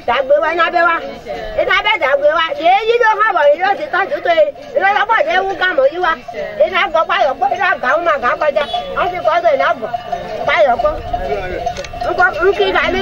dàgbé wa iná bẹ́ wa iná bẹ́ dàgbé wa èyí ló hàn bọ̀ yìí ló ti tọ́jú tó yìí iná lọ́pọ̀ yẹ wú gàmọ̀ yìí wa iná gbọ́ páyọ̀ pé iná gà ń máa gà kọjá wọ́n ti kọ́ tó iná bọ̀ páyọ̀ pé nkí ìdálé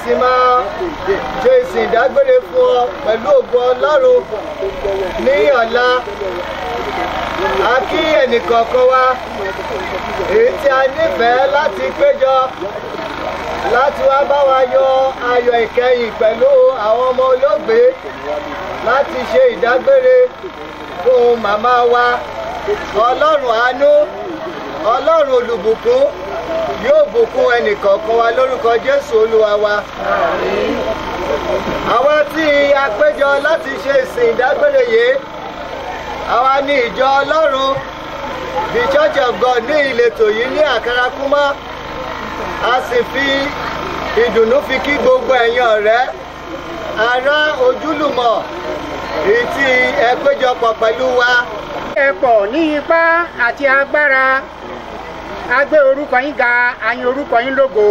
sì máa ṣe ìsìn ìdágbére fún ọ pẹ̀lú ògo Ọlọ́run ní ọ̀la. A kí ẹnìkọ̀ọ̀kan wa èyí tí a nífẹ̀ẹ́ láti péjọ láti wá bá wa yọ ayọ̀ ìkẹyìn pẹ̀lú àwọn ọmọ olóògbé láti ṣe ìdágbére fún màmá wa. Ọlọ́run àánú, Ọlọ́run olùbùkún yóò bùkún ẹnìkọ̀ọ̀kan wa lórúkọ Jésù Olúwa wa. Àwa tí a péjọ láti ṣe ìsìn ìdágbére yìí, àwa ní ìjọ Ọlọ́run the Church of God ní ìletò yìí ní Àkàràkúmọ́. A sì fi ìdùnnú fi kí gbogbo ẹ̀yin ọ̀rẹ́, ará, ojúlùmọ̀ èyí tí ẹ péjọpọ̀ pẹ̀lú wa. Ẹ pọ̀ ní ipá àti agbára, a gbé orúkọ yín ga, a yìn orúkọ yín lógo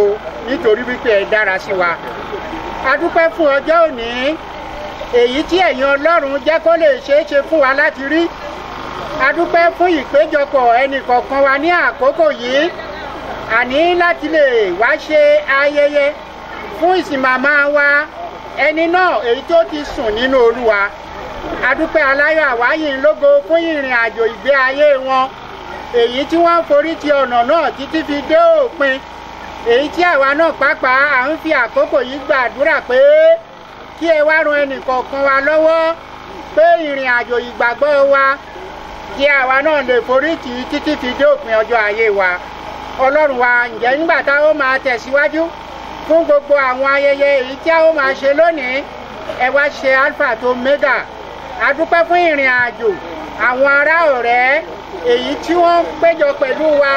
nítorí wípé ẹ dára sí wa. A dúpẹ́ fún ọjọ́ òní èyí tí ẹ̀yin Ọlọ́run jẹ́ kó lè ṣeé ṣe fún wa láti rí. A dúpẹ́ fún ìpéjọpọ̀ ẹnìkọ̀ọ̀kan wa ní àkókò yìí, àní láti lè wá ṣe ayẹyẹ fún ìsìn màmá wa ẹni náà èyí tó ti sùn nínú Olúwa. A dúpẹ́ aláyọ̀ àwáyìn lógo fún ìrìn àjò ìgbé ayé wọn èyí tí wọ́n forí ti ọ̀nà náà títí fi dé òpin, èyí tí àwa náà pàápàá à ń fi àkókò yìí gbàdúrà pé kí ẹ wá ran ẹnìkọ̀ọ̀kan wa lọ́wọ́ pé ìrìn àjò ìgbàgbọ́ wa kí àwa náà lè forí tì í títí fi dé òpin ọjọ́ ayé wa. Ọlọ́run wa, ǹjẹ́ nígbà tá ó máa tẹ̀síwájú fún gbogbo àwọn ayẹyẹ èyí tí a ó máa ṣe lónìí, ẹ wá ṣe alpha tó omega. A dúpẹ́ fún ìrìn àjò àwọn ará ọ̀rẹ́ èyí tí wọ́n péjọ pẹ̀lú wa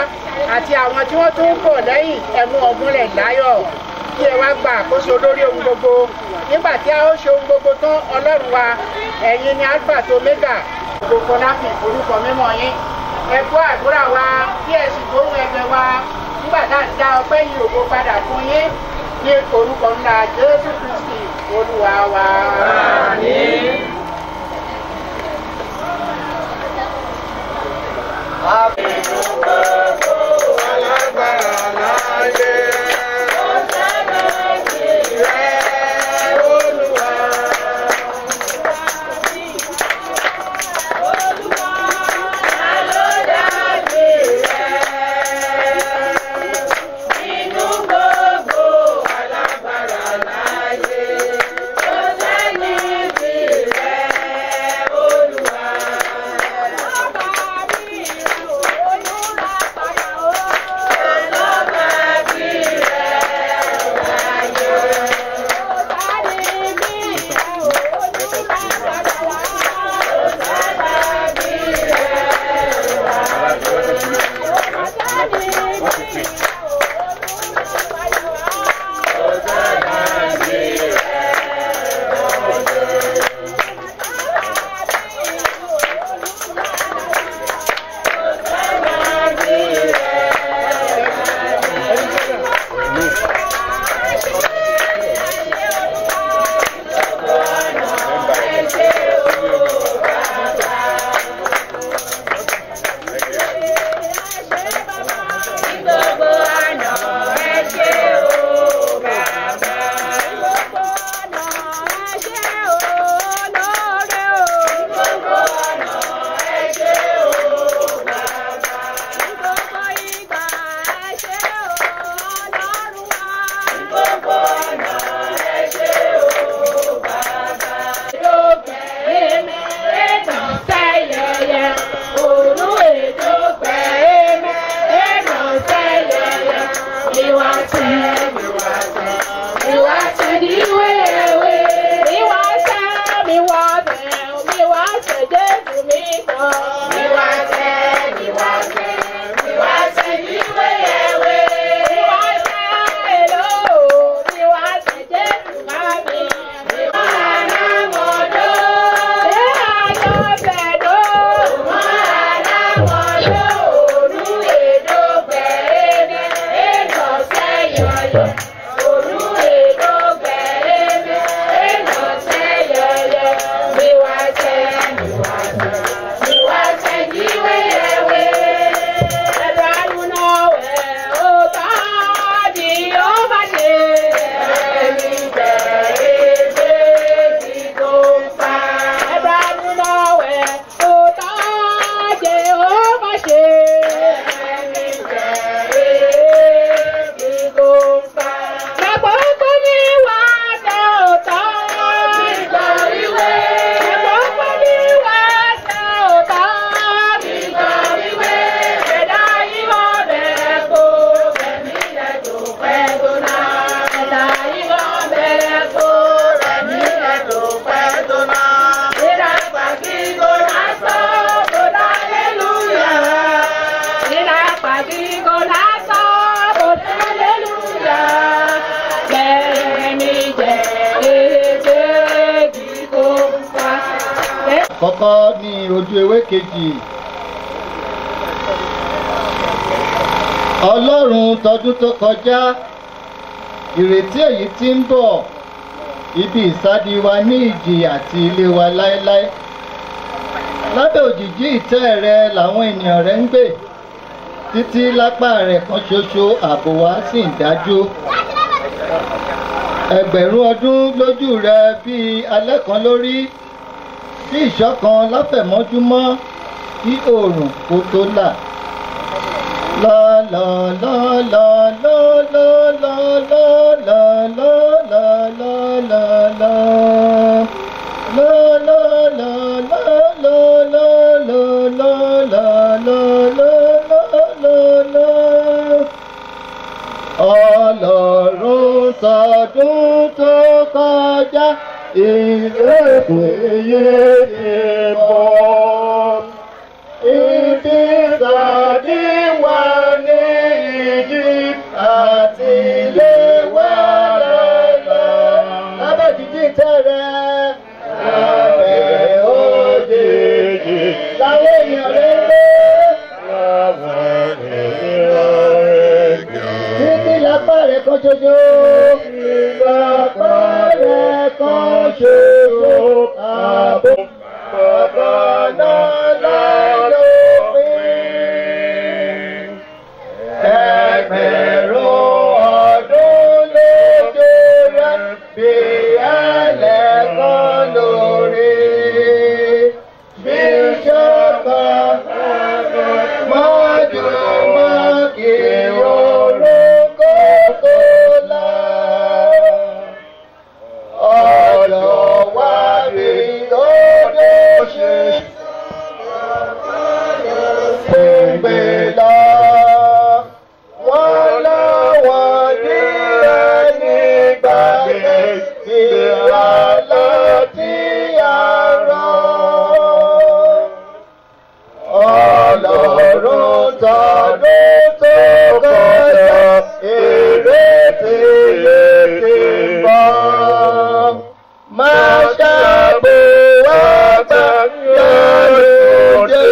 àti àwọn tí wọ́n tún bọ̀ lẹ́yìn, ẹ̀mú ọ̀gúnlẹ̀ láyọ̀. Kí ẹ wá gba àkóso lórí ohun gbogbo. Nígbà tí a ó ṣe ohun gbogbo tán, Ọlọ́run wa, ẹ̀yin ni alpha tó omega. Gbogbo láti orúkọ mímọ́ yín. Ẹ gbọ́ àdúrà wa kí ẹ sì gbóhùn ẹ̀bẹ̀ wa nígbà tá a dá ọpẹ́ yìí ògo padà fún yín ní orúkọ ńlá Jésù Kristi Olúwa wa. Àmín. kọ ní ojú ewé kejì. Ọlọ́run tọdún tó kọjá, ìrètí èyí tí ń bọ̀, ibi ìsádi wa ní ìjì àti ilé wa láéláé. Lábẹ́ òjìjí ìtẹ́ rẹ làwọn ènìyàn rẹ ń gbé, títí lápá rẹ̀ kan ṣoṣo ààbò wa sì ń dájú. Ẹgbẹ̀rún ọdún lójú rẹ bí alẹ́ kan lórí, bí ìṣọ̀kan láfẹ̀mọ́júmọ́ kí oòrùn kó tó là. La la la la la la la la la la la la la la. La la la la la la la la la la la la. Ọlọ́run tọdún tó kọjá, ìrètí yìí bọ̀. Ibi ìsàdí wà ní ìjì àti ilé wa lọ́la. Lábẹ́ ìjì tẹ̀rẹ̀, lábẹ́ òjìji, láwọn èèyàn rẹ̀ gbé. Títí lápá rẹ̀ kan ṣoṣo, lápá rẹ̀ kan ṣoṣo, ààbò bàbá náà lálópin. Ẹgbẹ̀rún ọdún lójú rẹ̀ bí ẹlẹ́kan lórí. Bí ṣọ̀kan mọ́júmọ́ kí orúkọ tó là. Ọ̀dọ̀ wa bí lóde ṣe gbé lọ. Wọ́n láwọn ní ẹni gbàgbé ìwà láti àárọ̀. Ọlọ́run tọdún tó kọjá, ìrètí létí bọ̀. Máa ṣàbò àgbáyé lóde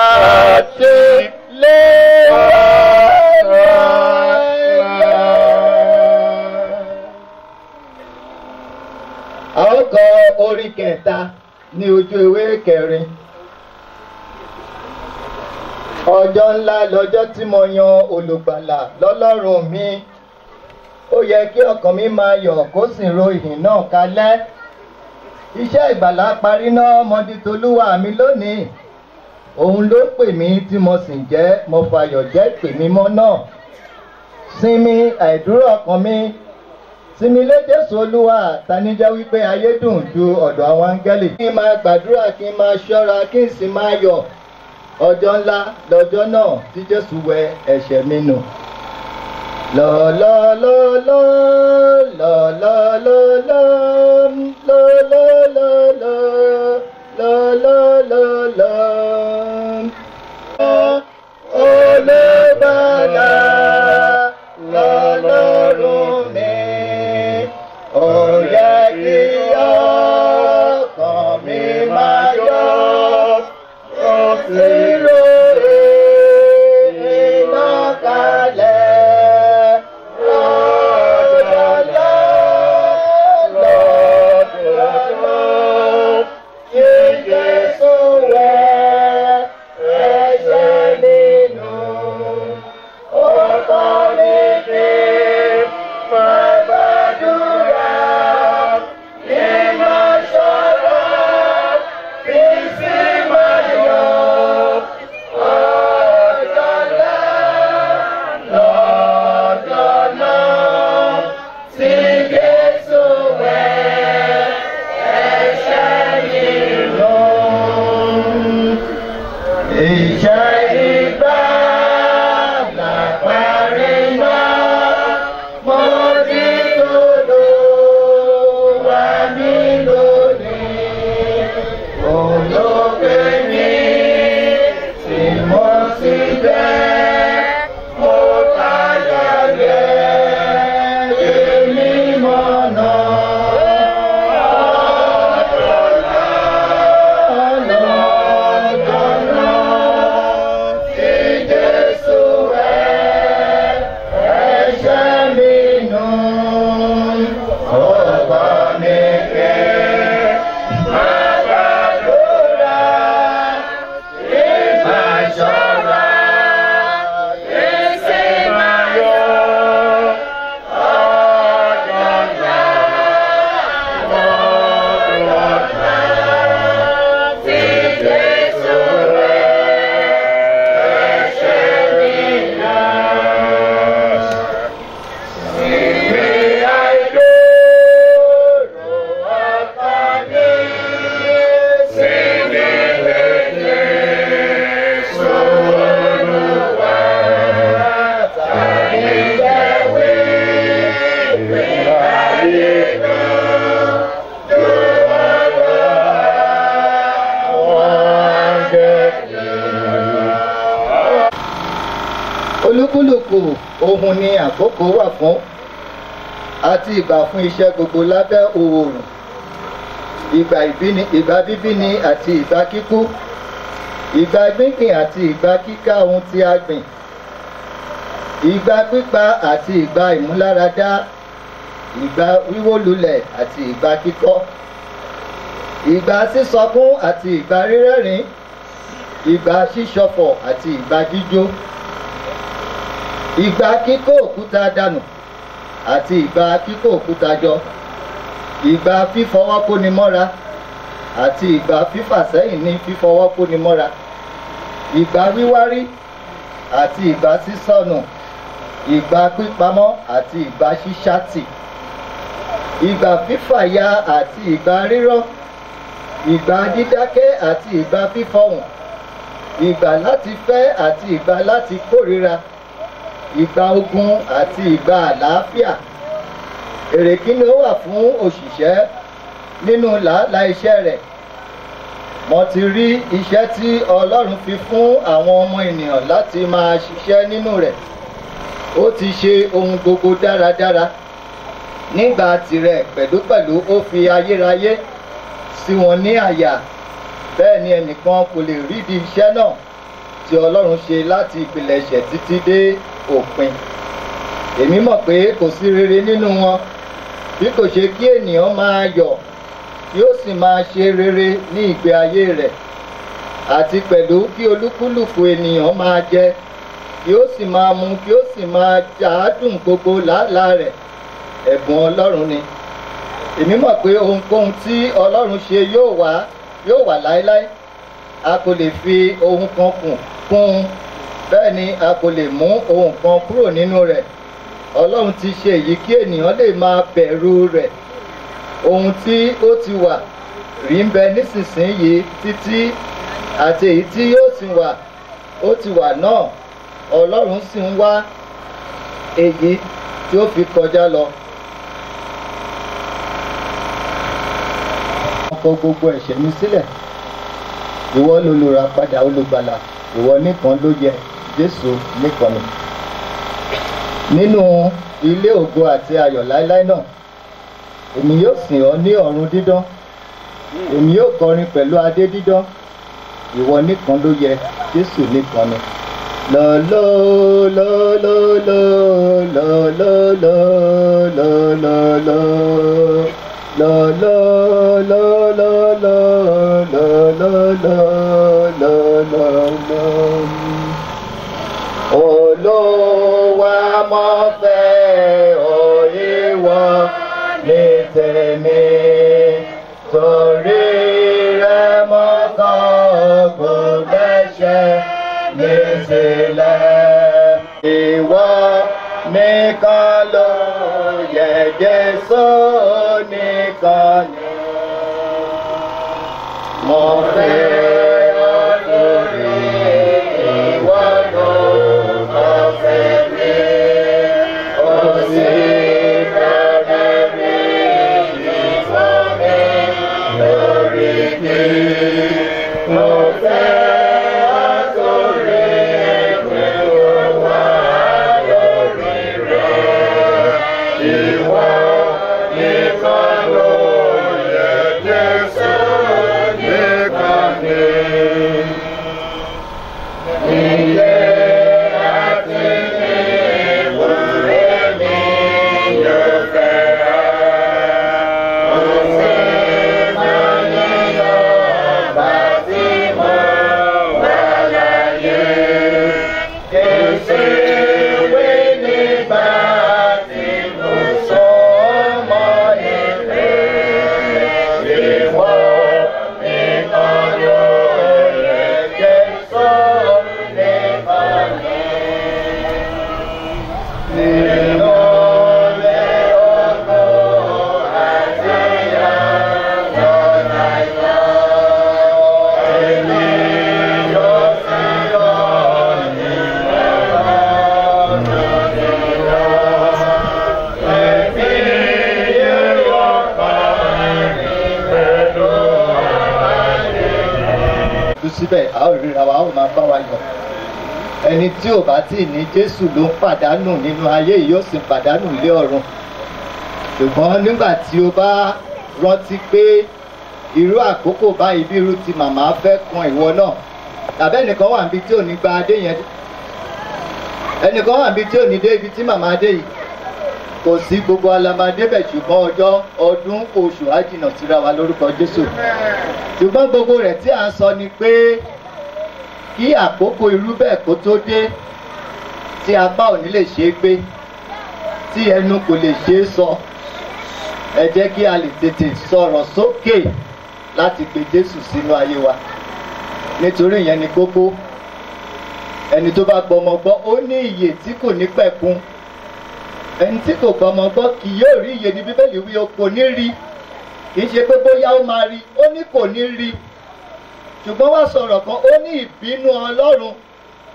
àti lé a ó kọ orí kẹta ní ojú ewé kẹrin. Ọjọ́ ńlá lọ́jọ́ tí mo yan olùgbàlà lọ́lọ́run mi. Ó yẹ kí ọkàn mi máa yọ̀ kó sì ro ìhìn náà kalẹ̀. Iṣẹ́ ìgbàlà parí náà mọ́dí tolúwa mi lónìí. Òun ló pè mí tí mo sì jẹ́, mo fayọ̀ jẹ́ ìpè mímọ́ náà. Sinmi àìdúró ọkàn mi. Sinmi lé Jésù Olúwa, tani jẹ́ wípé ayé dùn ju ọ̀dọ̀ àwọn áńgẹ́lì. Kí n máa gbàdúrà, kí n máa ṣọ́ra, kí n sì máa yọ̀. Ọjọ́ ńlá lọ́jọ́ náà tí Jésù wẹ ẹ̀ṣẹ̀ mi nù. La la la la la la la la la la la la la la la la. Olùgbàlà lọ́lọ́run mi, ó yẹ kí ọkàn mi máa yọ̀, ó sì rò iná kalẹ̀. ohun ni àkókò wà fún àti ìgbà fún iṣẹ́ gbogbo lábẹ́ oòrùn, ìgbà bíbí ni àti ìgbà kíkú, ìgbà gbíngbìn àti ìgbà kíká ohun tí a gbìn, ìgbà pípa àti ìgbà ìmúláradá, ìgbà wíwó lulẹ̀ àti ìgbà kíkọ́, ìgbà sísọkún àti ìgbà rírẹ́rìn, ìgbà ṣíṣọ̀fọ̀ àti ìgbà jíjó, ìgbà kíkó òkúta dànù àti ìgbà kíkó òkúta jọ, ìgbà fífọwọ́ kóni mọ́ra àti ìgbà fífàsẹ́yìn ní fífọwọ́ kóni mọ́ra, ìgbà wíwárí àti ìgbà sísọnù, ìgbà pípamọ́ àti ìgbà ṣíṣátì, ìgbà fífàya àti ìgbà rírọ́, ìgbà dídákẹ́ àti ìgbà fífọhùn, ìgbà láti fẹ́ àti ìgbà láti kórìíra, ìgbà ogun àti ìgbà àlàáfíà. Èrè kí ni ó wà fún òṣìṣẹ́ nínú làálàá iṣẹ́ rẹ̀? Mo ti rí iṣẹ́ tí Ọlọ́run fi fún àwọn ọmọ ènìyàn láti máa ṣiṣẹ́ nínú rẹ̀. Ó ti ṣe ohun gbogbo dáradára. Nígbà tirẹ̀ pẹ̀lúpẹ̀lú ó fi ayérayé sí wọn ní àyà. Bẹ́ẹ̀ ni ẹnìkan kò lè rídìí iṣẹ́ náà tí Ọlọ́run ṣe láti ìpilẹ̀ṣẹ̀ títí dé òpin. Èmi mọ̀ pé kò sí rere nínú wọn bí kò ṣe kí ènìyàn máa yọ̀ kí ó sì máa ṣe rere ní ìgbé ayé rẹ̀, àti pẹ̀lú kí olúkúlùkù ènìyàn máa jẹ kí ó sì máa mu kí ó sì máa jàádùn gbogbo làálàá rẹ̀. Ẹ̀bùn Ọlọ́run ni. Èmi mọ̀ pé ohunkóhun tí Ọlọ́run ṣe yóò wà láéláé. A kò lè fi ohun kan kún un, bẹ́ẹ̀ ni a kò lè mú ohun kan kúrò nínú rẹ̀. Ọlọ́run ti ṣe èyí kí ènìyàn lè máa bẹ̀rù rẹ̀. Ohun tí ó ti wà rí ń bẹ nísinsìnyí títí, àti èyí tí yóò sì wà ó ti wà náà. Ọlọ́run sì ń wá èyí tí ó fi kọjá lọ. Kọ gbogbo ẹ̀ṣẹ̀ mi sílẹ̀. Ìwọ lolùràpadà olùgbàlà, ìwọ nìkan ló yẹ, Jésù nìkan ni. Nínú ilé ògo àti ayọ̀ láéláé náà, èmi yóò sìn ọ́ ní ọ̀run dídán, èmi yóò kọrin pẹ̀lú adé dídán. Ìwọ nìkan ló yẹ, Jésù nìkan ni. Olúwa mo fẹ́ ọ ìwọ ní tèmi, torí rẹ mo kọ̀ gbogbo ẹ̀ṣẹ̀ mi sílẹ̀. Ìwọ nìkan ló yẹ, Jésù nìkan ni. Mo fẹ́ ọ torí ìwọ ló mọ̀ fẹ́ mi, ó sì fẹ́rẹ̀ mi ìfọ̀ mi lórí mi. Mo fẹ́ ọ torí ìwọ wà lórí rẹ̀. Ìwọ nìkan ló yẹ, Jésù nìkan ni. Ilé àti ìwúre mi yóò fẹ́ ọ. Ó sì máa yíyọ bá tí mo wà láyé. Kì í ṣe wí nígbà tí mo sọ mọ́ ilé. Ìwọ nìkan ló yẹ, Jésù nìkan ni. Nínú ilé ògo àti ayọ̀ láyọ̀, èmi yóò sì yọ̀ nínú ọ̀run dídán. Èmi yóò kọrin pẹ̀lú àdéhùn. Síbẹ̀ a ó ríra wa, a ó máa bá wa yọ̀. ẹni tí ò bá tí ní Jésù ló ń pàdánù nínú ayé yìí, yóò sì pàdánù lé ọ̀run. Ṣùgbọ́n nígbà tí o bá rántí pé irú àkókò báyìí bí irú ti màmá fẹ́ kan ìwọ náà, tàbí ẹnìkan wà níbi tí ò ní gba adé yẹn, ẹnìkan wà níbi tí ò ní dé ibi tí màmá dé yìí, kò sí, gbogbo alamadé bẹ̀, ṣùgbọ́n ọjọ́, ọdún, oṣù á jìnnà síra wa lórúkọ Jésù. Ṣùgbọ́n gbogbo rẹ̀ tí à ń sọ ni pé kí àkókò irú bẹ́ẹ̀ kó tó dé, tí apá ò ní lè ṣe é gbé, tí ẹnu kò lè ṣe é sọ, ẹ jẹ́ kí a lè tètè sọ̀rọ̀ sókè láti pe Jésù sínú ayé wa. Nítorí ìyẹn ni kókó. Ẹni tó bá gbọ́ ọmọ gbọ́, ó ní ìyè tí kò ní pẹ̀kun. Ẹni tí kò gbọ́ ọmọ gbọ́ kì yóò rí ìyè ní Bíbélì wí, o kò ní rí. Kì í ṣe pé bóyá ó máa rí, ó ní kò ní rí. Ṣùgbọ́n wá sọ̀rọ̀ kan, ó ní ìbínú Ọlọ́run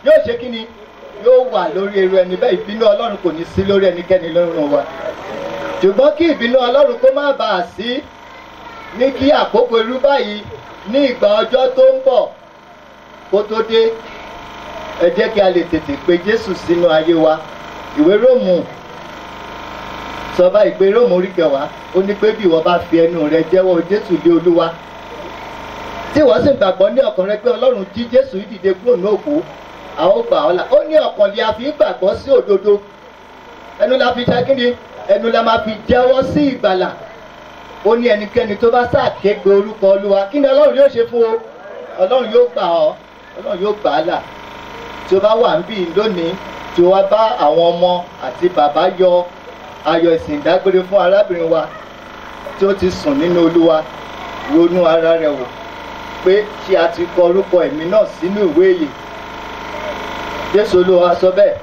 yóò ṣe kí ni? Yóò wà lórí irú ẹni bẹ́ẹ̀. Ìbínú Ọlọ́run kò ní sí lórí ẹnikẹ́ni lọ́rùn wa. Ṣùgbọ́n kí ìbínú Ọlọ́run kó má bàa sí ní kí àkókò irú báyìí ní ìgbà ọjọ́ tó ń bọ̀ kó tó dé, ẹ jẹ́ kí a lè tètè pe Jésù sínú ayé wa. Ìwé Róòmù sọ báyìí pé, Róòmù orí 10, ó ní pé bí ìwọ bá fi ẹnu rẹ jẹ́wọ́ Jésù lé Olúwa, tí ìwọ sì gbàgbọ́ ní ọkàn rẹ pé Ọlọ́run jí Jésù dìde kúrò ní òkú, a ó gbà ọ́ là. Ó ní ọkàn ni a fi gbàgbọ́ sí òdodo, ẹnu la fi ṣe kíni? Ẹnu la máa fi jẹ́wọ́ sí ìgbàlà. Ó ní ẹnikẹ́ni tó bá ṣàkégbe orúkọ Olúwa, kí ni Ọlọ́run yóò ṣe fún o? Ọlọ́run yóò gbà ọ́, Ọlọ́run yóò gbà á là. Tí o bá wà níbí lónìí, tí o wá bá àwọn ọmọ àti bàbá yọ ayọ̀ ìsìn ìdágbére fún arábìnrin wa tí ó ti sùn nínú Olúwa, ronú ara rẹ̀ wò pé ṣé a ti kọ orúkọ ẹ̀mí náà sínú ìwé ìyè. Jésù Olúwa sọ bẹ́ẹ̀,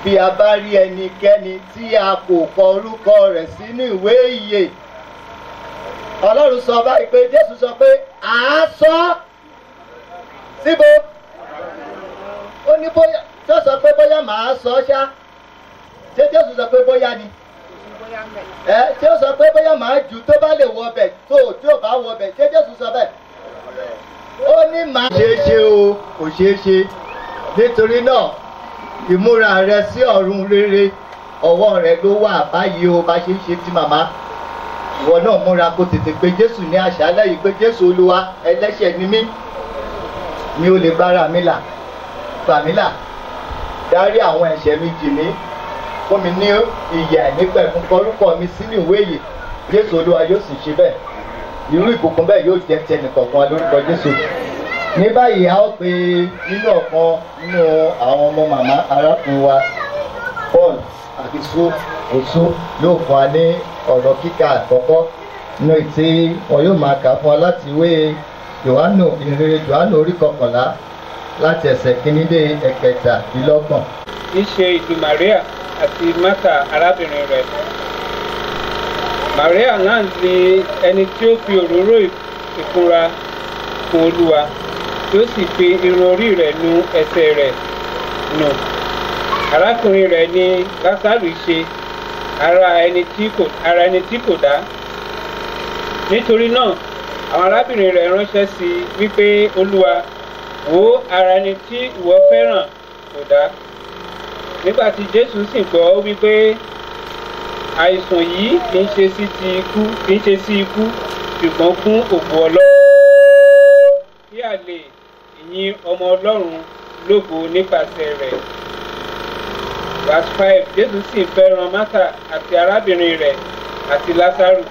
bí a bá rí ẹnikẹ́ni tí a kò kọ orúkọ rẹ̀ sínú ìwé ìyè, Ọlọ́run sọ báyìí pé, Jésù sọ pé à á sọ síbo? Ó ní bóyá, tó sọ pé bóyá màá sọ ṣá, ṣé Jésù sọ pé bóyá ni? Ṣé ó sọ pé bóyá màá jù tó bá lè wọ ọbẹ̀, tó tí ò bá wọ ọbẹ̀, ṣé Jésù sọ bẹ́ẹ̀? Ó ní màá ṣeé ṣe o, kò ṣeé ṣe. Nítorí náà, ìmúra rẹ sí ọ̀run rere, ọwọ́ rẹ ló wà báyìí o, bá ṣe ń ṣe tí màmá. Ìwọ náà múra kó tètè pe Jésù ní àṣálẹ́ yìí pé, Jésù Olúwa, ẹlẹ́ṣẹ̀ ni mí, mi ò lè bára mi là, gbà mí là, dárí àwọn ẹ̀ṣẹ̀ mi jì mí, fún mi ní ìyè àìnípẹ̀kun, kọ orúkọ mi sínú ìwé ìyè. Jésù Olúwa yóò sì ṣe bẹ́ẹ̀. Irú ìbùkún bẹ́ẹ̀ yóò jẹ́ ti ẹnìkọ̀ọ̀kan wa lórúkọ Jésù. Ní báyìí a ó pe nínú ọ̀kan nínú àwọn ọmọ màmá arákùnrin wa, Paul Akisu Osu, yóò fún wa ní ọ̀rọ̀ kíkà àkọ́kọ́ nínú ìtí wọn yóò máa kà fún wa láti ìwé Jòhánù, ìrere Jòhánù orí 11 láti ẹsẹ̀ kìíní dé ẹ̀kẹtàdínlọ́gbọ̀n. Ìṣe ìlú Màríà àti Mátà arábìnrin rẹ̀. Màríà náà ni ẹni tí ó fi òróró ìkunra fún Olúwa, tí ó sì fi irun orí rẹ̀ nu ẹsẹ̀ rẹ̀ nù. Arákùnrin rẹ̀ ni Lásárù ṣe, ara ẹni tí kò dá. Nítorí náà, àwọn arábìnrin rẹ̀ ránṣẹ́ sí i wípé, Olúwa, wò, ara ẹni tí ìwọ fẹ́ràn kò dá. Nígbà tí Jésù sì gbọ́ wípé àìsàn yìí kì í ṣe sí ikú, ṣùgbọ́n fún ògo Ọlọ́run, kí a lè yìn ọmọ Ọlọ́run lógo nípasẹ̀ rẹ̀. Verse 5. Jésù sì fẹ́ràn Mátà àti arábìnrin rẹ̀ àti Lásárù.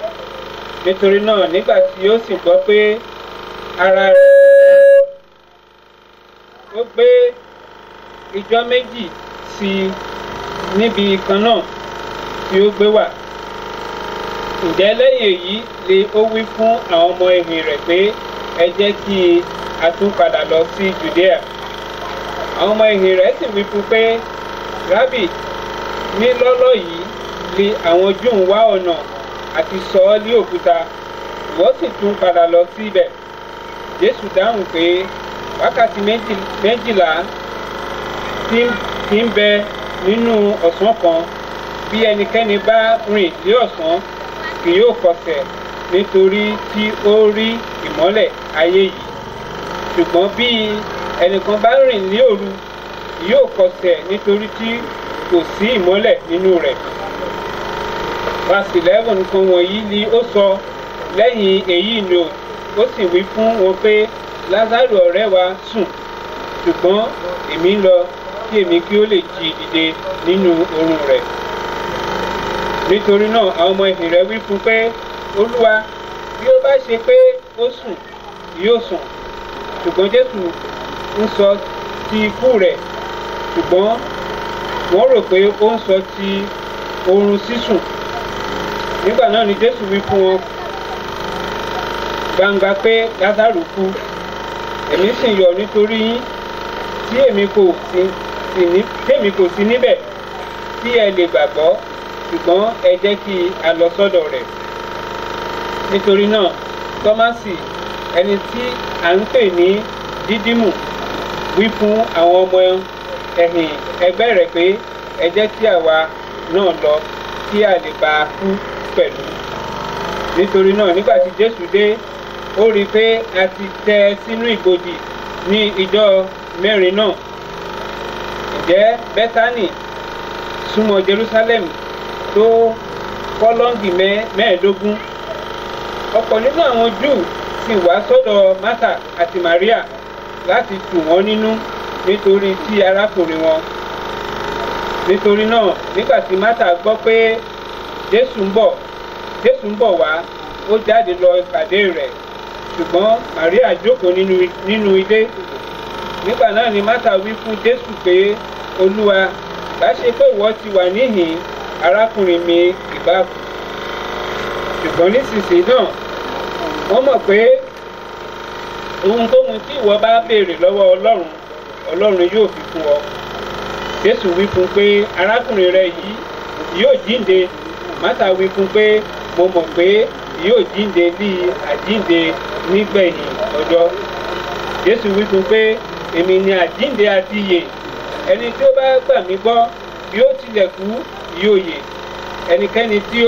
Nítorí náà, nígbà tí ó sì gbọ́ pé ara rẹ̀, ó gbé ijọ́ méjì sí i níbi kan náà tí ó gbé wà. Ǹjẹ́ lẹ́yìn èyí lè ó wí fún àwọn ọmọ ẹ̀yìn rẹ̀ pé, ẹ jẹ́ kí a tún padà lọ sí Jùdíà. Àwọn ọmọ ẹ̀yìn rẹ̀ sì wí fún pé, Rábì, ní lọ́lọ́ yìí ni àwọn Júù ń wá ọ̀nà àti sọ ọ́ ní òkúta, ìwọ sì tún padà lọ síbẹ̀. Jésù dáhùn pé, wákàtí méjìlá tí ń bẹ nínú ọ̀sán kan, bí ẹnikẹ́ni bá rìn ní ọ̀sán kì yóò kọsẹ̀, nítorí tí ó rí ìmọ́lẹ̀ ayé yìí. Ṣùgbọ́n bí ẹnìkan bá rìn ní òru, yóò kọsẹ̀ nítorí tí kò sí ìmọ́lẹ̀ nínú rẹ̀. Verse 11 nǹkan wọ̀nyí ni ó sọ lẹ́yìn èyí ni ó sì wí fún wọn pé Lásárù ọ̀rẹ́ wa sùn, ṣùgbọ́n èmi ń lọ kí èmi kí ó lè jí dìde nínú oorun rẹ̀. Nítorí náà àwọn ọmọ ẹ̀yìn rẹ̀ wí fún pé Olúwa, bí ó bá ṣe pé ó sùn yóò sùn. Ṣùgbọ́n Jésù ń sọ ti ikú rẹ̀, ṣùgbọ́n wọ́n rò pé ó ń sọ ti oorun sísùn. Nígbà náà ni Jésù wí fún wọn gbangba pé Lásárù kú, èmi sì yọ̀ nítorí yín tí èmi kò sí níbẹ̀ tí ẹ lè gbàgbọ́, ṣùgbọ́n ẹ jẹ́ kí a lọ sọ́dọ̀ rẹ̀. Nítorí náà Tọ́másì, ẹni tí à ń pè ní Dídímù, wí fún àwọn ọmọ ẹ̀yìn ẹgbẹ́ rẹ̀ pé ẹ jẹ́ kí àwa náà lọ kí a lè bá a kú pẹ̀lú. Nítorí náà nígbà tí Jésù dé, ó rí i pé a ti tẹ́ ẹ sínú ibojì ní ìjọ mẹ́rin náà. Ǹjẹ́ Bẹ́tánì súnmọ́ Jerúsálẹ́mù tó fọ́lọ́ǹgì 15. Ọ̀pọ̀ nínú àwọn Júù sì wá sọ́dọ̀ Mátà àti Màríà láti tù wọ́n nínú nítorí tí arákùnrin wọn. Nítorí náà nígbà tí Mátà gbọ́ pé Jésù ń bọ̀ wá, ó jáde lọ ìpàdé rẹ̀, ṣùgbọ́n Màríà jókòó nínú ilé. Nígbà náà ni Mátà wí fún Jésù pé Olúwa, bá ṣe pé ìwọ ti wà níhìn, arákùnrin mi ìbá kú. Ṣùgbọ́n nísinsìnyí náà wọ́n mọ̀ pé ohunkóhun tí ìwọ bá béèrè lọ́wọ́ Ọlọ́run yóò fi fún ọ. Jésù wí fún pé arákùnrin rẹ yìí yóò jíǹde. Mátà wí fún pé mo mọ̀ pé yóò jíǹde bí àjíǹde nígbẹ̀yìn ọjọ́. Jésù wí fún pé èmi ni àjíǹde àti ìyè. Ẹni tí ó bá gbà mí gbọ́ bí ó tilẹ̀ kú yóò yè. Ẹnikẹ́ni tí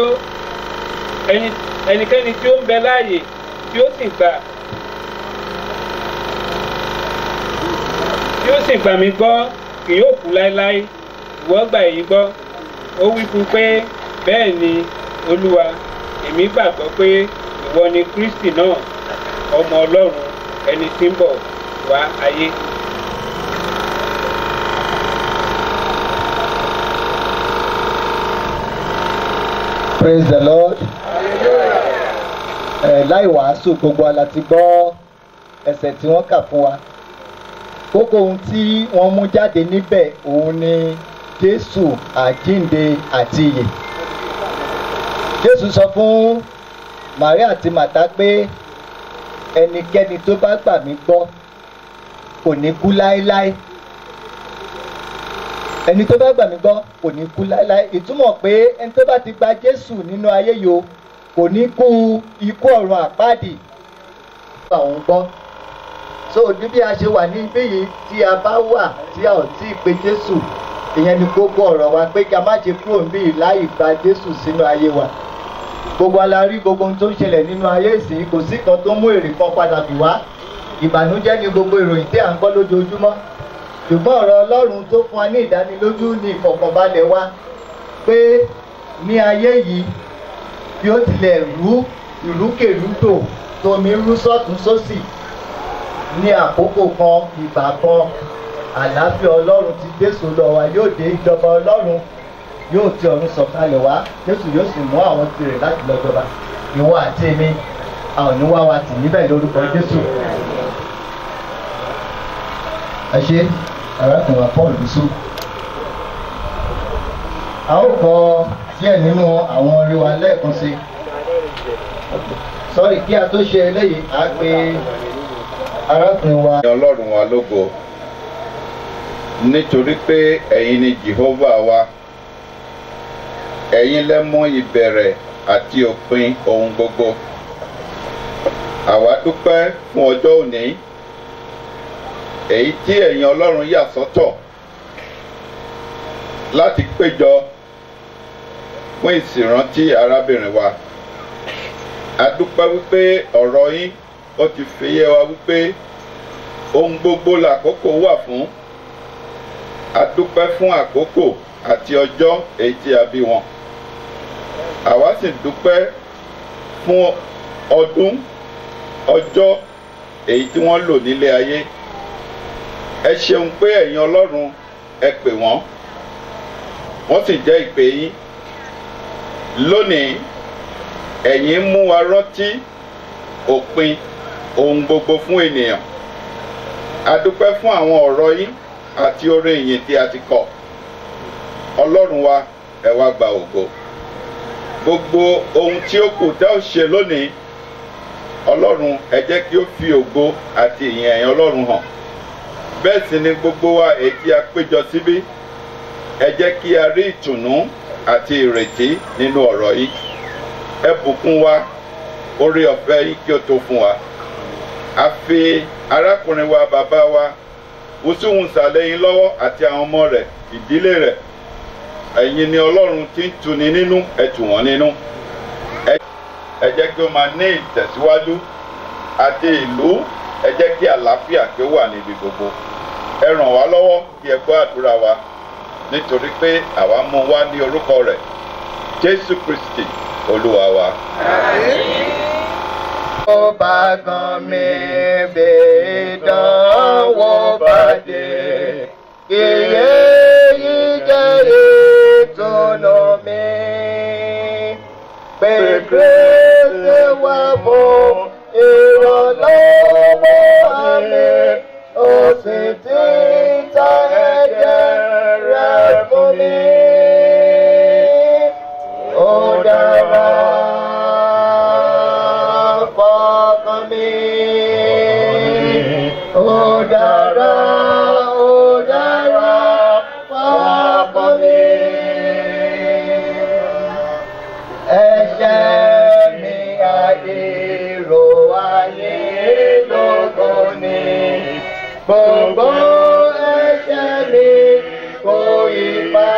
ó ń bẹ láàyè tí ó sì gbà mí gbọ́ kì yóò kú láéláé. Ìwọ gbà èyí gbọ́? Ó wí fún pé bẹ́ẹ̀ ni Olúwa, èmi gbàgbọ́ pé ìwọ ni Kristi náà, ọmọ Ọlọ́run, ẹni tí ń bọ̀ wá ayé. Praise the Lord. Láì wàásù gbogbo wa la ti gbọ́ ẹsẹ̀ tí wọ́n kà fún wa. Kókó ohun tí wọ́n mú jáde níbẹ̀ òun ni Jésù àjíǹde àti ìyè. Jésù sọ fún Màríà àti Màtá pé ẹnikẹ́ni tó bá gbà mí gbọ́ kò ní kú láéláé. Ẹni tó bá gbà mí gbọ́ kò ní kú láéláé. Ìtumọ̀ pé ẹni tó bá ti gba Jésù nínú ayé yìí kò ní kú ikú ọ̀run àpáàdì. Àwọn gbọ́. So bí a ṣe wà ní ibí yìí tí a bá wà tí a ò tí ì pe Jésù, ìyẹn ni kókó ọ̀rọ̀ wa pé kí a má ṣe kúrò níbí yìí láì gba Jésù sínú ayé wa. Gbogbo ala rí gbogbo ohun tó ń ṣẹlẹ̀ nínú ayé ìsìn, kò sí kan tó mú èrè kan padà bì wá. Ìbànújẹ́ ni gbogbo ìròyìn tí à ń gbọ́ lójoojúmọ́. Ṣùgbọ́n ọ̀rọ̀ Ọlọ́run tó fún wa ní ìdánilójú ní ìfọ̀kànbalẹ̀ wa pé ní ayé yìí bí ó tilẹ̀ rú ìrúkèrúdò tómi rú sọ́tún sósì, ní àkókò kan ìgbà kan àlàáfíà Ọlọ́run ti Jésù lọ wa yóò dé, ìjọba Ọlọ́run yóò ti ọ̀run sọ̀kalẹ̀ wá. Jésù yóò sì mú àwọn tirẹ̀ láti lọ jọba. Ìwọ àti èmi a ò ní wá wa tì níbẹ̀ lórúkọ Jésù. Ẹ ṣé arákùnrin wa Paul Bísú. A ó kọ díẹ̀ nínú àwọn orin wa lẹ́ẹ̀kan sí. Sọ́rí, kí a tó ṣe eléyìí a pe arákùnrin wa. Ọlọ́run wa lógo, nítorí pé ẹ̀yin ni Jehovah wa. Ẹ̀yin lẹ mọ̀ ìbẹ̀rẹ̀ àti òpin ohun gbogbo. Àwa dúpẹ́ fún ọjọ́ òní, èyí tí ẹ̀yin Ọlọ́run yà sọ́tọ̀ láti péjọ fún ìsìnrántí arábìnrin wa. A dúpẹ́ wípé ọ̀rọ̀ yín ó ti fi yé wa wípé ohun gbogbo làkókò wà fún. a dúpẹ́ fún àkókò àti ọjọ́ èyí tí a bí wọn. Àwa sì dúpẹ́ fún ọdún ọjọ́ èyí tí wọ́n lò nílé ayé. Ẹ ṣeun pé ẹ̀yin Ọlọ́run ẹ pè wọ́n sì jẹ́ ìpè yín. Lónìí ẹ̀yin mú wa rántí òpin ohun gbogbo fún ènìyàn. A dúpẹ́ fún àwọn ọ̀rọ̀ yín àti orin ìyìn tí a ti kọ. Ọlọ́run wa ẹ wá gba ògo. Gbogbo ohun tí ó kù tẹ́ ò ṣe lónìí, Ọlọ́run ẹ jẹ́ kí ó fi ògo àti ìyìn ẹ̀yin Ọlọ́run hàn. Bẹ́ẹ̀ sì ni gbogbo wa èyí tí a péjọ síbí, ẹ jẹ́ kí a rí ìtùnú àti ìrètí nínú ọ̀rọ̀ yìí. Ẹ bùkún wa, oore ọ̀fẹ́ yìí kí ó tó fún wa. A fi arákùnrin wa, bàbá wa Wùsùwùsà lẹ́yìn lọ́wọ́ àti àwọn ọmọ rẹ̀, ìdílé rẹ̀. Ẹ̀yin ni Ọlọ́run tí ń tuni nínú, ẹ tù wọ́n nínú. Ẹ jẹ́ kí ó máa ní ìtẹ̀síwájú àti ìlú. Ẹ jẹ́ kí àlàáfíà kí ó wà níbi gbogbo. Ẹ ràn wá lọ́wọ́ kí ẹ gbọ́ àdúrà wa, nítorí pé àwa mú wá ní orúkọ rẹ̀, Jésù Kristi Olúwa wa. Ó bá kan mi bí ìdánwò bá dé, kí èyí jẹ́ ìtùnú mi. Pé Kristi wá fún ìrànlọ́wọ́ mi, ó sì ti ta ẹ̀jẹ̀ rẹ̀ fún mi. Ó dára fọkàn mi, ó dára fọkàn mi. Ẹ̀ṣẹ̀ mi àdìrò ayé lógo ni, gbogbo ẹ̀ṣẹ̀ mi kò yí pa.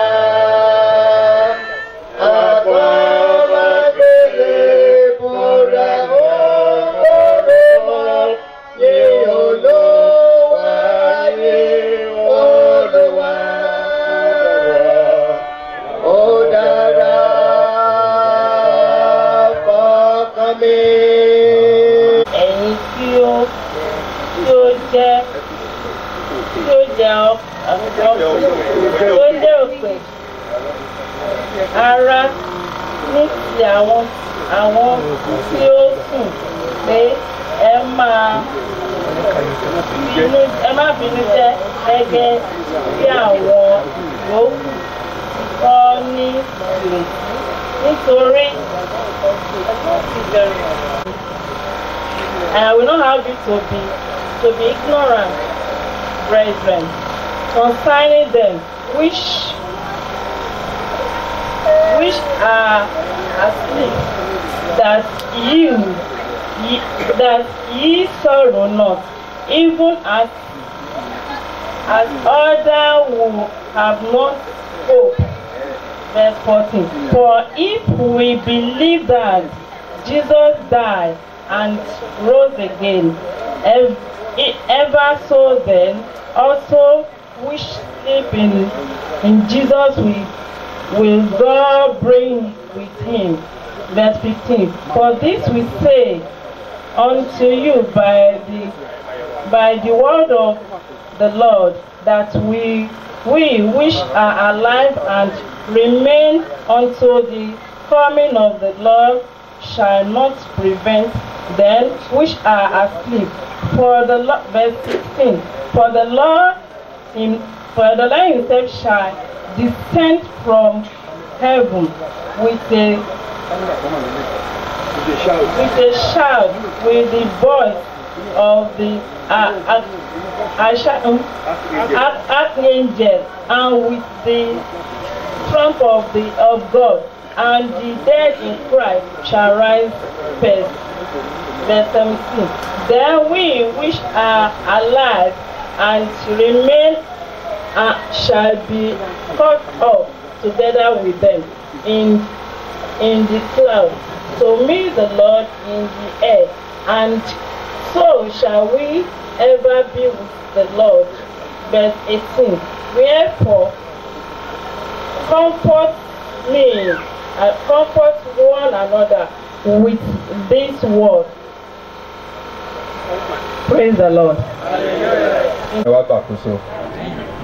Ara ní ti àwọn tí ó sùn pé ẹ má bínú jẹ́ gẹ́gẹ́ bí àwọn yòókù kọ́ ní nítorí I will not have you to be ignorant, brethren, concerning them which are asleep, that ye sorrow not, even as others who have not hope. Verse 14. For if we believe that Jesus died and rose again, ever so then also which sleep in Jesus will God bring with him. Verse 15. For this we say unto you by the word of the Lord, that we which are alive and remain unto the coming of the Lord shall not prevent them which are asleep. For the verse 16. For the Lord himself shall descend from heaven with a shout, with the voice of the archangel, and with the trump of God, and the dead in Christ shall rise first. Verse 17. Then we which are alive and remain shall be caught up together with them in the clouds to meet the Lord in the air, and so shall we ever be with the Lord. verse 18. Wherefore, comfort me and comfort one another with this word. Praise the Lord. Ẹ wá gbàkóso.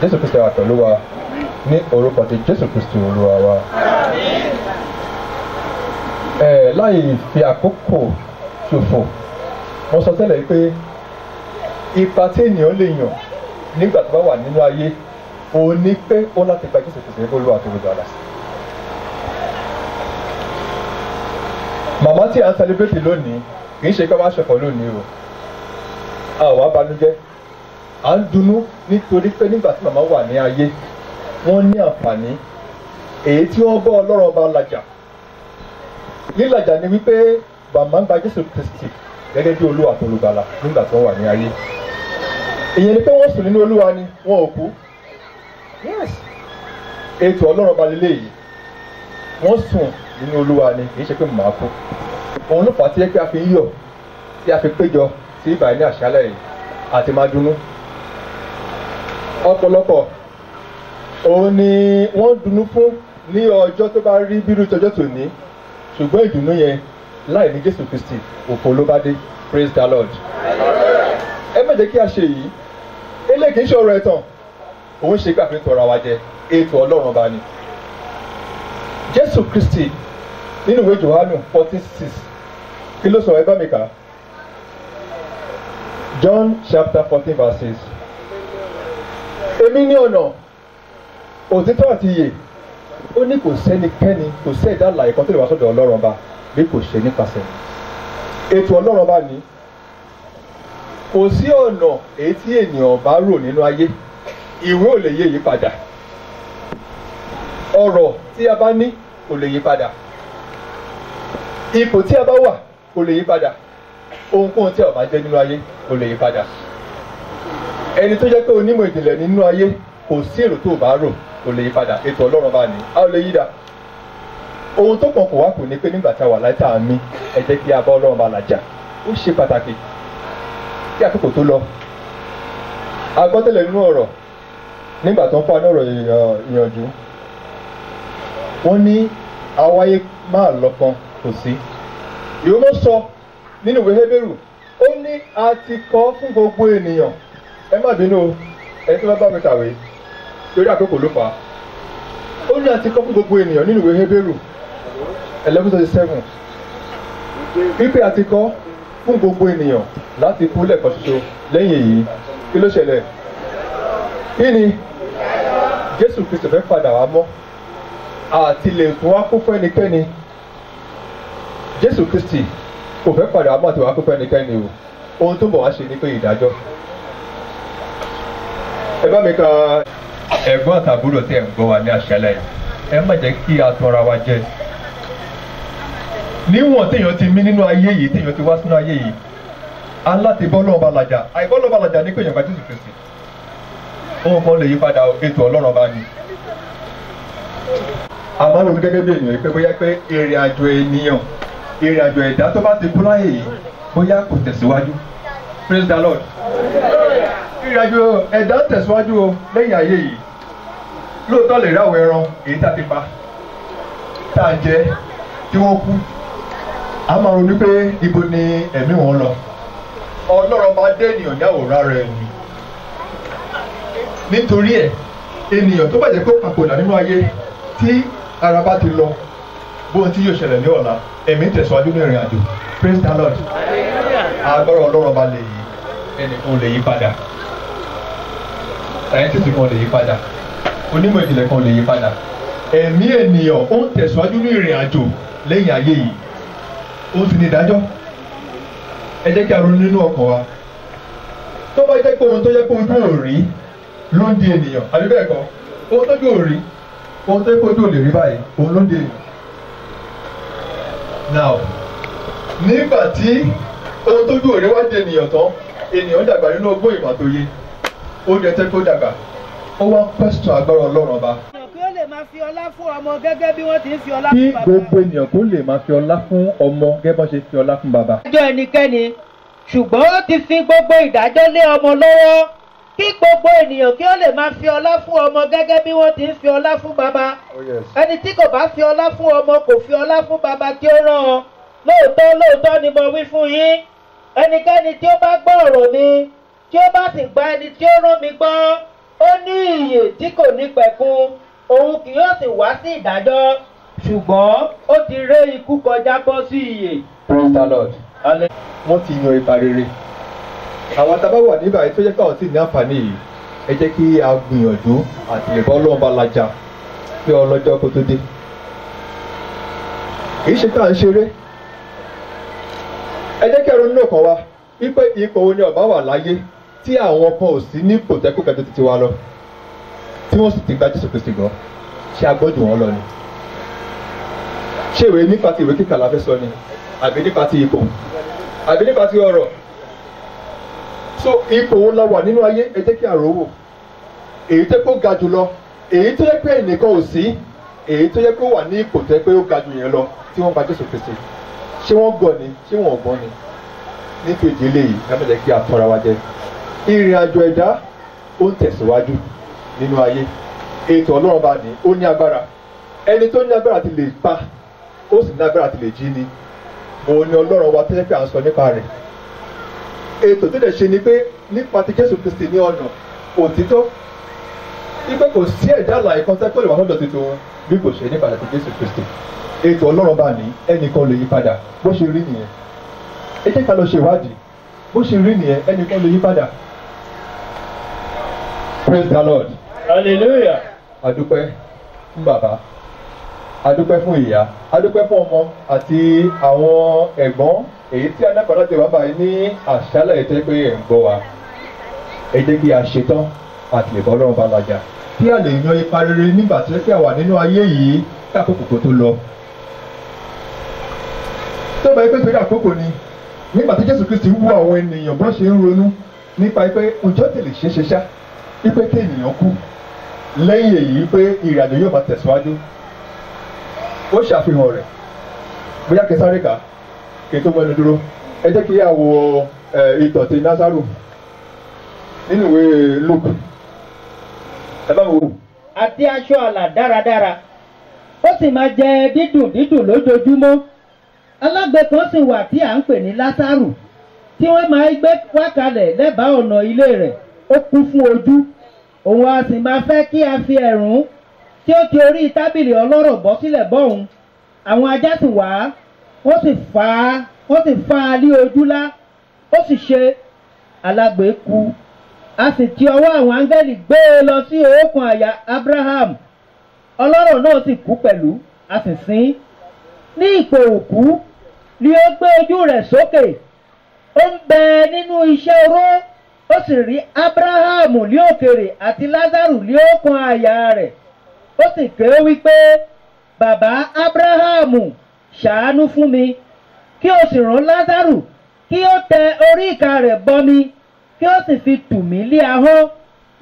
Jésù Kristi wà pẹ̀lú wa ní orúkọ ti Jésù Kristi Olúwa wa. Láì fi àkókò ṣòfò, mo sọ tẹ́lẹ̀ pé ipa tí ènìyàn lè yàn nígbà tó bá wà nínú ayé òun ní pé ó láti gba Jésù Kristi ní Olúwa tó gbogbo àlá. Màmá tí à ń celebrate lónìí kì í ṣe pé wọ́n á ṣọ̀fọ̀ lónìí o. Àwa banújẹ́, à ń dunnú nítorí pé nígbà tí màmá wà ní ayé wọ́n ní àǹfààní èyí tí wọ́n bọ́ Ọlọ́run ọba làjà. Lílàjà ni wípé màmá ń gba Jésù Kristi gẹ́gẹ́ bí Olúwa tó lùgbàlà nígbà tí wọ́n wà ní ayé. Ìyẹn ni pé wọ́n sùn nínú Olúwa ni wọn ò kú. Yes, ètò Ọlọ́run ọba lélẹ́yìí, wọ́n sùn nínú Olúwa ni kì í ṣe pé màmá kú. Òun ló fà á tí a fi ń yọ̀, tí a fi péjọ sí ìbàyẹn ní àṣálẹ́ yìí àti máa dunnú. Ọ̀pọ̀lọpọ̀ òun ni wọ́n dunnú fún ní ọjọ́ tó bá rí bírú tọjọ́ tòní, ṣùgbọ́n ìdùnnú yẹn láì ní Jésù Kristi òfò ló bá dé. Praise the Lord. Ẹ má jẹ́ kí a ṣe yìí, eléyìí kì í ṣe ọ̀rọ̀ ẹ̀tàn, òun ṣe gbà fi ń tọrọ wa jẹ, ètò Ọlọ́run ọba ni. Jésù Kristi nínú ìwé Jòhánù 14:6 kí ló sọ ẹ bá mi kà? John chapter 14 verse 6. Èmi ní ọ̀nà, òtítọ́ àti ìyè. Ó ní kò sẹ́nikẹ́ni, kò sí ẹ̀dá alààyè kan tó lè wá sọ́dọ̀ Ọlọ́run ọba bí kò ṣe nípasẹ̀. Ètò Ọlọ́run ọba ni. Kò sí ọ̀nà èyí tí ènìyàn bá rò nínú ayé, ìwé ò lè yé yí padà. Ọ̀rọ̀ tí a bá ní kò lè yí padà. Ipò tí a bá wà kò lè yí padà. Ohunkóhun tí a bá jẹ́ nínú ayé kò lè yí padà. Ẹni tó jẹ́ pé onímọ̀ ìjìnlẹ̀ nínú ayé kò sí èrò tó bá rò kò lè yí padà. Ètò Ọlọ́run bá ní a ò lè yí dà. Ohun tó kàn kò wá kò ní pé nígbà tí a wà láì tá a mí ẹ jẹ́ kí a bá Ọlọ́run bá làjà. Ó ṣe pàtàkì kí àkókò tó lọ. A gbọ́ tẹ́lẹ̀ nínú ọ̀rọ̀ nígbà tó ń fa ní ọ̀rọ̀ ìyànjú. Wọ́n ní àwáyé máa lọ́kàn kò sí. Ìwé mọ́ sọ nínú ìwé Hébérù, ó ní a ti kọ fún gbogbo ènìyàn. Ẹ má bínú o, ẹni tó bá bá mi kàwé torí àkókò ló fà á. Ó ní a ti kọ fún gbogbo ènìyàn nínú ìwé Hébérù 11:37 wípé a ti kọ fún gbogbo ènìyàn láti kú lẹ́ẹ̀kan ṣoṣo. Lẹ́yìn èyí kí ló ṣẹlẹ̀? Kí ni Jésù Kristi fẹ́ padà wá mọ́ àti lè tún wá kó fún ẹnikẹ́ni. Jésù Kristi kò fẹ́ padà wá mọ́ àti wá kó fún ẹnikẹ́ni o. Ohun tó bọ̀ wá ṣe ni pé ìdájọ́. Ẹ bá mi ka ẹ̀gbọ́n àtàbúrò tẹ̀ ń gbọ́ wa ní àṣálẹ́ yìí. Ẹ má jẹ́ kí a tọra wa jẹ. Níwọ̀n téèyàn ti mí nínú ayé yìí, téèyàn ti wá sínú ayé yìí, aláti bọ́ Ọlọ́run bá làjà. Àìbọ́ Ọlọ́run bá làjà ní pé èèyàn gba Jésù Kristi. Ohun kan lè yí padà, ètò Ọlọ́run bá ní. Àmọ́ lómi gẹ́gẹ́ bí ènìyàn pé bóyá pé ìrìn àjò ènìyàn, ìrìn àjò ẹ̀dá tó bá ti kú láyé yìí bóyá kò tẹ̀síwájú. Praise the Lord. Ìrìn àjò ẹ̀dá tẹ̀síwájú o lẹ́yìn ayé yìí. Lóòótọ́ lè rí àwọn ẹran èyí tá a ti pa, tá a jẹ, tí wọ́n kú. A máa ronú pé ibo ni ẹ̀mí wọn lọ. Ọlọ́run bá dé ènìyàn ní àwòrán rẹ̀ ni. Nítorí ẹ̀ ènìyàn tó bàjẹ́ kó papòdà nínú ayé tí ara bá ti lọ bóun tí yóò ṣẹlẹ̀ ní ọ̀la ẹ̀mí tẹ̀síwájú ní ìrìn àjò. Praise the Lord. Agbára Ọlọ́run bá lè yí ẹnìkan lè yí padà, sáyẹ́ntìsì kan lè yí padà, onímọ̀ ìjìnlẹ̀ kan lè yí padà. Ẹ̀mí ènìyàn ó ń tẹ̀síwájú ní ìrìn àjò lẹ́yìn ayé yìí. Ó sì ní ìdájọ́. Ẹ jẹ́ kí a ronú nínú ọkàn wa. Tó bá jẹ́ pé ohun tó jẹ́ pé ojú ò rí ló ń di ènìyàn, àbí bẹ́ẹ̀ kọ́? Ohun tójú ò rí, ohun tó jẹ́ pé ojú ò lè rí báyìí, òun ló ń di ènìyàn. Now, nígbà tí ohun tójú ò rí wá di ènìyàn tán, ènìyàn dàgbà nínú ọgbọ́n ìmọ̀ àtòye. Ó jẹ́ tẹ́ kó dàgbà. Ó wá pẹ́sìtọ̀ agbára Ọlọ́run ọba. Kí ó lè máa fi ọlá fún ọmọ gẹ́gẹ́ bí wọ́n ti ń fi ọlá fún Kí bàbá. gbogbo ènìyàn kó lè máa fi ọlá fún ọmọ gẹ́gẹ́ bọ́n ṣe fi ọlá fún bàbá. Ìdájọ́ ẹnikẹ́ni ṣùgbọ́n ó ti fi gbogbo ìdájọ́ lé ọmọ lọ́wọ́ kí gbogbo ènìyàn kí ó lè máa fi ọlá fún ọmọ gẹ́gẹ́ bí wọ́n ti ń fi ọlá fún baba. Ẹni tí kò bá fi ọlá fún ọmọ kò fi ọlá fún baba tí ó rán ọ. Lóòótọ́ ni mo wí fún yín. Ẹnikẹ́ni tí ó bá gbọ́ ọ̀rọ̀ mi tí ó bá sì gba ẹni tí ó rán mi gbọ́, ó ní ìyè tí kò ní pẹ̀kun, òun kì yóò sì wá sí ìdájọ́, ṣùgbọ́n ó ti ré ikú kọjá bọ́ sí ìyè. Praise the Lord. Wọ́n ti yan ipa rere. Àwọn tá a bá wà níbàyí tó jẹ́ káwọn sì ní àǹfààní yìí, ẹ jẹ́ kí a gbìyànjú àti ìbọn Ọlọ́run bá lajà kí ọlọ́jọ́ kó tó dé. Kì í ṣe ká ń ṣeré. Ẹ jẹ́ kí ẹ̀rọ nínú ọkàn wa wípé ipò wo ni ọba wà láyé tí àwọn kan ò sí ní ipò tẹ́kọ̀ọ́ tó ti wá lọ tí wọ́n sì ti gba Jésù Kristi gan, ṣé agbọ́jù wọn lọ ni? Ṣé ìwé nípa ti ìwé kíkà la fẹ́ sọ ni? Àbí nípa ti ipò? Àbí nípa ti ọrọ̀? So ipò wo la wà nínú ayé? Ẹ jẹ́ kí a rò wò. Èyí tó kó ga jù lọ, èyí tó yẹ pé ẹnìkan ò sí, èyí tó yẹ pé ó wà ní ipò tó yẹ pé ó ga jù yẹn lọ tí wọ́n gba Jésù Kristi. Ṣé wọ́n gọ̀ ni? Ṣé wọ́n ò gbọ́n ni? Nítorí eléyìí ẹ má jẹ́ kí a tọ́ra wa jẹ. Ìrìn àjò ẹ̀dá ó ń tẹ̀síwájú nínú ayé. Ètò Ọlọ́run bá ní ó ní agbára. Ẹni tó ní agbára ti lè pa ó sì ní agbára ti lè jí ni. Òun ni Ọlọ́run wa tẹ́lẹ̀ pé à ń sọ nípa rẹ̀. Ètò tó dẹ̀ ṣe ni pé nípa ti Jésù Kristi ní ọ̀nà òtítọ́. Wípé kò sí ẹ̀dá àlàyé kan tẹ́ pé lè wà lọ́dọ̀ tuntun bí kò ṣe nípa ti Jésù Kristi. Ètò Ọlọ́run bá ní ẹnìkan lè yí padà bó ṣe rí nìyẹn. Ẹ jẹ́ ká lọ ṣe ìwádìí bó ṣe rí nìyẹn ẹnìkan lè yí padà. Praise the Lord. Hallelujah. Adúpẹ́ fún bàbá, adúpẹ́ fún ìyá, adúpẹ́ fún ọmọ àti àwọn ẹ̀gbọ́n èyí tí anákọ̀ọ́dá ti wá báyìí ní àṣálẹ̀ ètò pé ẹ̀ ń gbọ́ wa. Ẹ jẹ́ kí a ṣetán àti lè bọ́ Ọlọ́run bá lajà kí a lè yan ipa rere nígbà tí a wà nínú ayé yìí kí àkókò kó tó lọ. Tó bá yẹ pé torí àkókò ni nígbà tí Jésù Kristi wú àwọn ènìyàn bó ṣe ń ronú nípa pé ọjọ́ tèlè ṣeéṣe ṣá wípé kí ènìyàn kú lẹ́yìn èyí pé ìrìnàjò yóò máa tẹ̀síwájú. Ó ṣàfihàn rẹ̀ bóyá kẹsàrè kà kí n tó mẹ́nu dúró. Ẹ jẹ́ kí a wo ìtàn ti Násárù nínú ìwé Luke. Ẹ bá wo. Àti aṣọ àlà dáradára, ó sì máa jẹ dídùn lójoojúmọ́. Alágbe kan sì wà tí à ń pè ní Lásárù, tí wọ́n máa gbé wá kalẹ̀ lẹ́bàá ọ̀nà ilé rẹ̀. Ó kú fún ojú, òun a sì máa fẹ́ kí a fi ẹ̀rún tí ó ti orí tábìlì ọlọ́rọ̀ bọ́ sílẹ̀ bọ́hùn. Àwọn ajá sì wá, wọ́n sì fà á lé ojú lá, ó sì ṣe. Alágbe kú, a sì ti ọwọ́ àwọn áńgẹ́lì gbé e lọ sí òókan àyà Abraham. Ọlọ́rọ̀ náà sì kú pẹ̀lú, a sì sin. Ní ipò òkú ni ó gbé ojú rẹ̀ sókè, ó ń bẹ nínú iṣẹ́ oró, ó sì rí Abrahamu ní òkèrè àti Lásárù ní òókan àyà rẹ̀. Ó sì ké wípé, bàbá Abrahamu, ṣàánú fún mi, kí o sì rán Lásárù kí ó tẹ orí ìka rẹ̀ bọ mi, kí ó sì fi tù mí lé ahọ́n,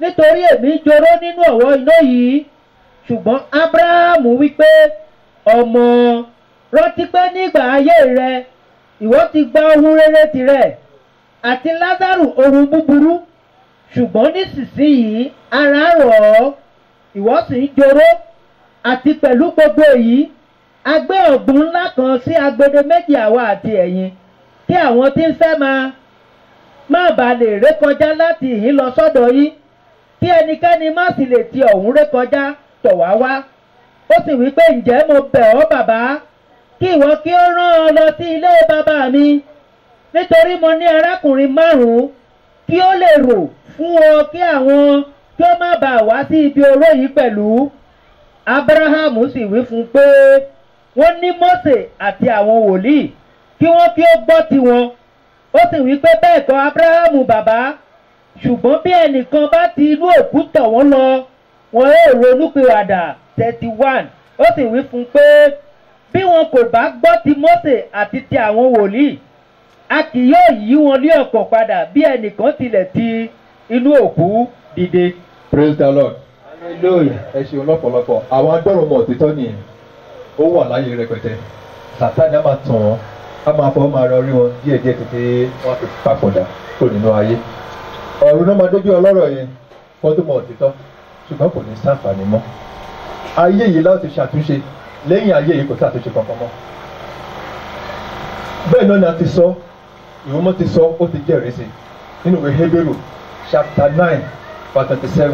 nítorí èmi joró nínú ọ̀wọ́ iná yìí. Ṣùgbọ́n Abrahamu wípé, ọmọ, rántí pé nígbà ayé rẹ ìwọ ti gba ohun rere tirẹ̀, àti Lásárù ohun búburú, ṣùgbọ́n nísinsìnyí ara rọ̀ ọ́, ìwọ sì ń joró. Àti pẹ̀lú gbogbo èyí, a gbé ọ̀gbun ńlá kan sí agbede méjì àwa àti ẹ̀yin, kí àwọn tí ń fẹ́ má bàa lè rékọjá láti ìhín lọ sọ́dọ̀ yín, kí ẹnikẹ́ni má sì lè ti ọ̀hún rékọjá tọ̀ wá wá. Ó sì wí pé, ǹjẹ́ mo bẹ̀ ọ́ bàbá, kí ìwọ kí ó rán ọ lọ sí ilé bàbá mi, nítorí mo ní arákùnrin 5 kí ó lè rò fún ọ kí àwọn kí ó má bàa wá sí ibi oró yìí pẹ̀lú. Abrahamu sì wí fún pé wọ́n ní Mósè àti àwọn wòlíì, kí wọ́n kí ó gbọ́ tiwọn. Ó sì wí pé bẹ́ẹ̀ kọ́ Abrahamu bàbá, ṣùgbọ́n bí ẹnìkan bá ti inú òkú tọ̀ wọ́n lọ, wọn yóò ronúpìwàdà. 31. Ó sì wí fún pé bí wọn kò bá gbọ́ ti Mósè àti ti àwọn wòlíì, a kì yóò yí wọn ní ọ̀pọ̀ padà bí ẹnìkan tilẹ̀ ti inú òkú dìde. Praise the Lord. Hallelujah. Ẹ ṣeun lọ́pọ̀lọpọ̀. Àwọn agbọ́rọ̀mọ̀ òtítọ́ nìyẹn. Ó wà láyé rẹpẹtẹ. Sàtáni á máa tàn wọ́n, á máa fọwọ́ máa rọrí wọn díẹ̀díẹ̀ títí wọ́n fi papòdà kúrò nínú ayé. ọ̀run náà máa dé bí ọlọ́rọ̀ yẹn wọ́n tó mọ òtítọ́ ṣùgbọ́n kò ní sáǹfààní mọ́ ayé yìí láti ṣàtúnṣe lẹ́yìn ayé yìí kò sí àtúnṣe kankan mọ́ bẹ́ẹ̀ náà ni a ti sọ ìwé mọ́ ti sọ ó ti jẹ́rìí sí nínú ìwé Hébérù chapter 9 verse 27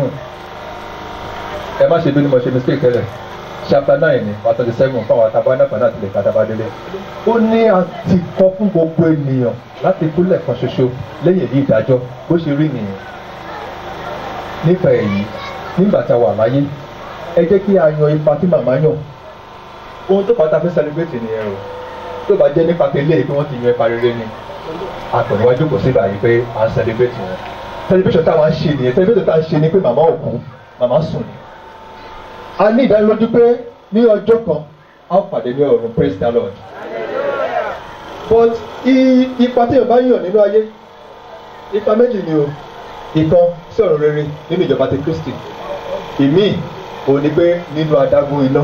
ẹ má ṣe bí ni mo ṣe mistake tẹ́lẹ̀ chapter 9 ni verse 27 fáwọn àtàbánàpá náà ti lè kàtàbádélé ó ní a ti kọ fún gbogbo ènìyàn láti kú lẹ́ẹ̀kan ṣoṣo lẹ́yìn èyí ìdájọ́ bó ṣe rí nìyẹn nípa èyí nígbà tá a wà láyé ẹ jẹ́ kí a yan ipa tí màmá yàn ohun tó pàtàkì fẹ́ celebrate nìyẹn o tó bá jẹ́ nípa pé léyìí pé wọ́n ti yan ipa rere ni àpẹ̀wájú kò sí báyìí pé à ń celebrate wọn celebration táwa ń ṣe nìyẹn celebration táwa ń ṣe ni pé màmá ò kú màmá sùn ni a ní ìdánilójú pé ní ọjọ́ kan a ó pàdé ní ọ̀run praise the Lord but ipa tí yorùbá yàn nínú ayé ipa méjì ni o ìkan sí ọ̀run rere nínú ìjọba ti Kristi ìmíì òun ni pé nínú adágún iná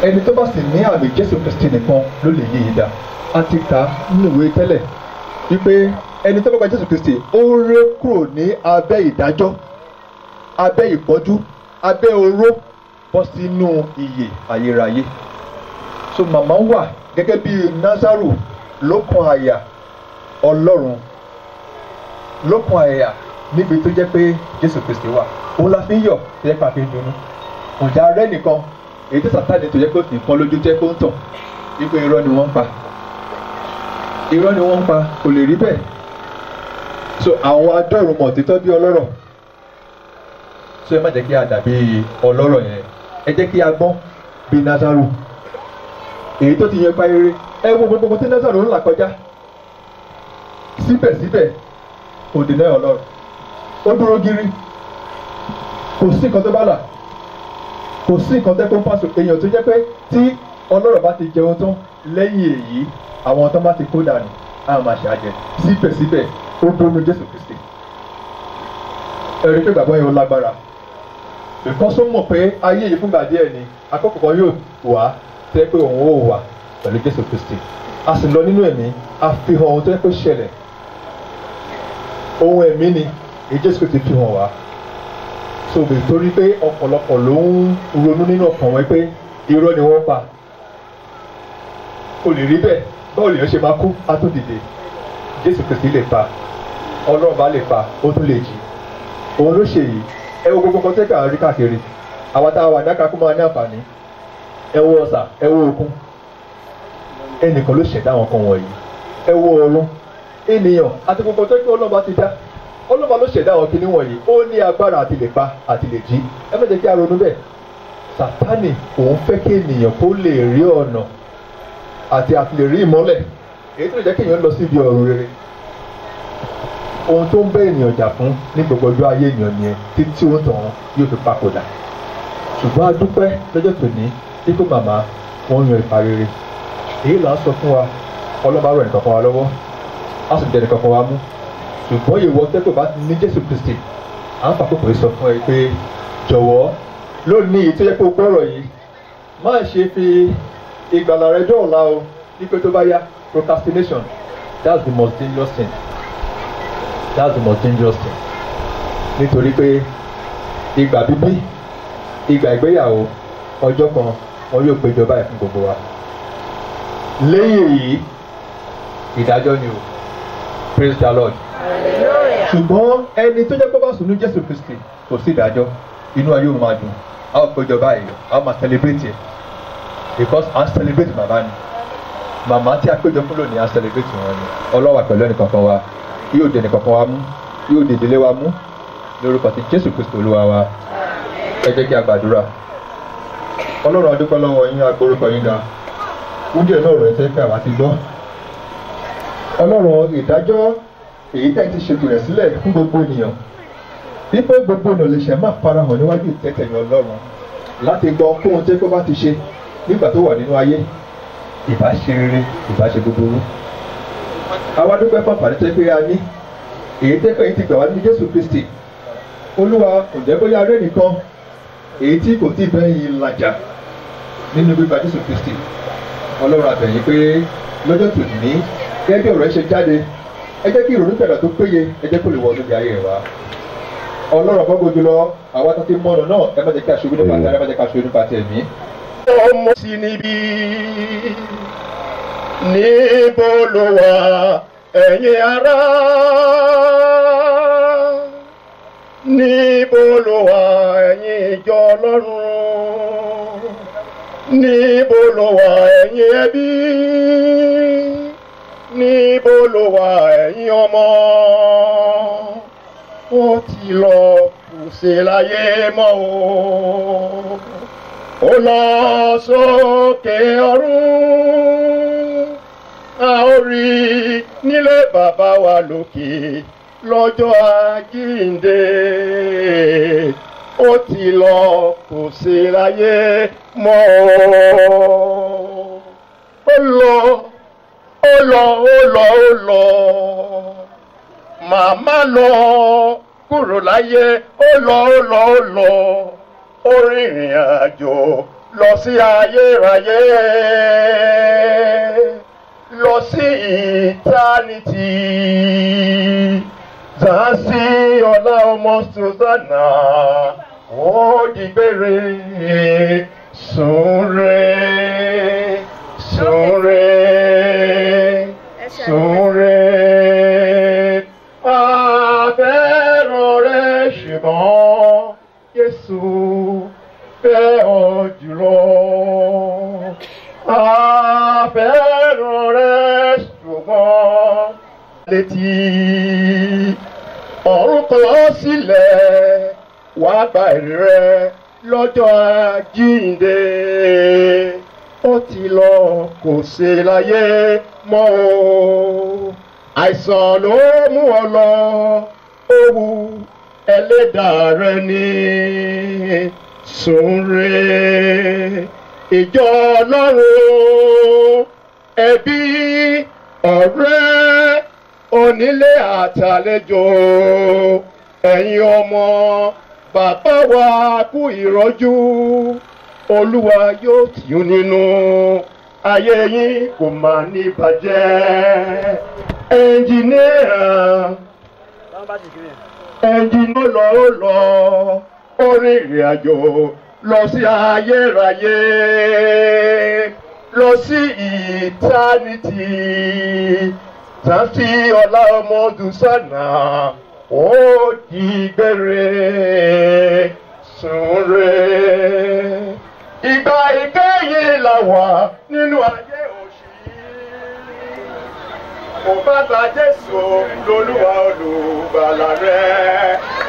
ẹni tó bá sì ní àmì Jésù Kristi nìkan ló lè yí ìdá a ti kà nínú ìwé tẹ́lẹ̀ wípé ẹni tó bá gba Jésù Kristi ó ré kúrò ní abẹ́ ìdájọ́ abẹ́ ìpọ́njú abẹ́ oró bọ́ sínú ìyè ayérayé so màmá wà gẹ́gẹ́ bí Násárù lókun àyà Ọlọ́run lókun àyà níbi tó jẹ́ pé Jésù Kristi wà òun la fi ń yọ̀ tó jẹ́ pé a fi ń dunnú ọ̀dà rẹ nìkan èyí tó Sátánì tó jẹ́ pé kì í pọ́n lójú jẹ́ pé ó ń tàn wípé irọ́ ni wọ́n ń pa irọ́ ni wọ́n ń pa kò lè rí bẹ́ẹ̀ so àwọn adọ́rùn mọ̀ títọ́ bí ọlọ́rọ̀ so ẹ má jẹ́ kí a dàbí ọlọ́rọ̀ yẹn ẹ jẹ́ kí a gbọ́n bí Násárù èyí tó ti yẹ pa eré ẹ wo gbogbo tí Násárù ń là kọjá síbẹ̀síbẹ̀ kò dènà ọlọ́run ó dúró gírí kò sí nǹkan tó bá là kò sí nǹkan tẹ́ kó ń pàṣẹ èèyàn tó jẹ́ pé tí ọlọ́rọ̀ bá ti jẹun tán lẹ́yìn èyí àwọn tó bá ti kó dànù á máa ṣàjẹ síbẹ̀síbẹ̀ ó dúró Jésù Kristi ẹ̀rí pé gbàgbọ́ yẹn ó lágbára because ó mọ̀ pé ayé yìí fúngbà díẹ̀ ni àkókò kan yóò wá tẹ́ pé òun ó wà pẹ̀lú Jésù Kristi a sì lọ nínú ẹ̀mí a fi hàn ohun tó yẹ kó ṣẹlẹ̀ ohun ẹ̀mí ni èyí Jésù Kristi fi hàn wá so bẹ́ẹ̀ torí pé ọ̀pọ̀lọpọ̀ ló ń ronú nínú ọkàn wọn pé irọ́ ni wọ́n pa kò lè rí bẹ́ẹ̀ báwo lèèyàn ṣe máa kú á tún dìde Jésù Kristi lè pa Ọlọ́run bá lè pa ó tún lè jí òun ló ṣe yìí ẹ wo gbogbo kọ́ńtẹ́kà àrí káàkiri àwa tá a wà ní àkàkú máa ní àǹfààní ẹ wo ọ̀sà ẹ wo òkun ẹnìkan ló ṣẹ̀dá àwọn kan wọ̀nyí ẹ wo ọ̀run ènìyàn àti gbogbo kọ́ńtẹ́kà Ọlọ́run bá ti dá Ọlọ́run bá ló ṣẹ̀dá àwọn kinní wọ̀nyí ó ní agbára àti lè pa àti lè jí ẹ má jẹ́ kí a ronú bẹ́ẹ̀ Sátánì òun fẹ́ kí ènìyàn kó lè rí ọ̀nà àti lè rí ìmọ́lẹ̀ èyí tó lè jẹ́ kí èèyàn lọ síbi ọ̀run rere ohun tó ń bẹ ènìyàn jà fún ní gbogbo ọjọ́ ayé ènìyàn nìyẹn títí ó tàn yóò fi papòdà ṣùgbọ́n a dúpẹ́ lọ́jọ́ tòní dípò màmá wọ́n yan ipa rere èyí là ń sọ fún wa ọlọ́ba rẹ̀ nìkan kan wa lọ́wọ́ á sì jẹ́ nìkan kan wa mú ṣùgbọ́n ìwọ tẹ́tò bá ní Jésù Kristi à ń fàkókò sọ fún ẹ pé jọ̀wọ́ lónìí tó yẹ kó gbọ́rọ̀ yìí má ṣe fi ìgbàlà rẹ dọ́ọ̀la o wípé tó bá yá procrastination that's the most dangerous thing that's the most dangerous thing nítorí pé ìgbà bíbí ìgbà ìgbéyàwó ọjọ́ kan wọn yóò péjọ báyìí fún gbogbo wa lẹ́yìn èyí ìdájọ́ ni o praise the Lord ṣùgbọ́n ẹni tó jẹ́ pé bá sùn ní Jésù Kristi kò sí ìdájọ́ inú ayé òun máa dùn a ó péjọ báyìí a ó máa celebrate ẹ̀ because à ń celebrate màmá ni màmá tí a péjọ fún lónìí à ń celebrate wọn ni ọlọ́wà pẹ̀lú ẹnìkankan wa yóò dé ẹnìkankan wa mú yóò dé ìdílé wa mú lórúkọ ti Jésù Kristi Olúwa wa ẹ jẹ́ kí a gbàdúrà Ọlọ́run a dúpẹ́ lọ́wọ́ yín agbórúkọ yín ga oúnjẹ náà rẹ̀ tẹ́ pé àwa ti gbọ́ Ọlọ́run ìdájọ́ èyí tẹ́ ti ṣètò rẹ̀ sílẹ̀ fún gbogbo ènìyàn wípé gbogbo ènìyàn lè ṣe máa farahàn níwájú ìtẹ́tẹ̀yìn Ọlọ́run láti gbọ́ kóhun tí kò bá ti ṣe nígbà tó wà nínú ayé ìbá ṣe rere ìbá ṣe búburú àwa dúpẹ́ fún àǹfààní tẹ́ pé a ní èyí tẹ́ pé yín ti gbà wá ní Jésù Kristi Olúwa kò jẹ́ bóyá arẹ́ nìkan èyí tí kò tí ì bẹ́yìn làjà nínú gbígba Jésù Kristi Ọlọ́run àbẹ̀yìn pé lọ́jọ́ tòní gẹ́gẹ́ bí ọ̀rọ̀ ẹ ṣe jáde ẹ jẹ́ kí ìrònú tẹ̀lẹ̀ tó péye ẹ jẹ́ kó lè wọ níbi ayé rẹ̀ wá. Ọlọ́run gbọ́gbọ́ jùlọ àwa tó ti mọ̀nà náà ẹ má jẹ́ kí aṣojú nípa tẹ̀lé ẹ má jẹ́ kí aṣojú nípa tẹ̀mí. ọmọ sí níbí níbo ló wà ẹ̀yin ará níbo ló wà ẹ̀yin ìjọ Ọlọ́run níbo ló wà ẹ̀yin ẹbí níbo ló wà ẹ̀yin ọmọ ó ti lọ kò sí láyé mọ́ ó lọ sókè ọ̀run a ó rí nílé bàbá wa lókè lọ́jọ́ àjíǹde ó ti lọ kò sí láyé mọ́ ó lọ màmá lọ kúrò láyé ó lọ ó rìnrìn àjò lọ sí ayérayé lọ sí eternity Zansi ọlá ọmọ Susanna ó dìgbére súnre afẹ́ràn rẹ̀ ṣùgbọ́n Jésù fẹ́ ọ jùlọ afẹ́ràn rẹ̀ ṣùgbọ́n létí ọ̀run kọ̀ sílẹ̀ wá gba èrè rẹ̀ lọ́jọ́ àjíǹde ó ti lọ kò sí láyé mọ́ o àìsàn ló mú ọ lọ owó ẹlẹ́dàá rẹ ní súnre ìjọ Ọlọ́run ẹbí ọ̀rẹ́ onílé àtàlejò ẹ̀yin ọmọ bàbá wa kú ìrọ́jú Olúwa yóò tì í nínú ayé yín kò má ní bàjẹ́ ẹnjìníà ó lọ ó rìnrìn àjò lọ sí ayérayé lọ sí eternity Zansi ọlá ọmọ Susanna ó dìgbére súnre ìgbà ìkẹyìn là wà nínú ayé òṣì mo bá gba Jésù lólúwa olùgbàlà rẹ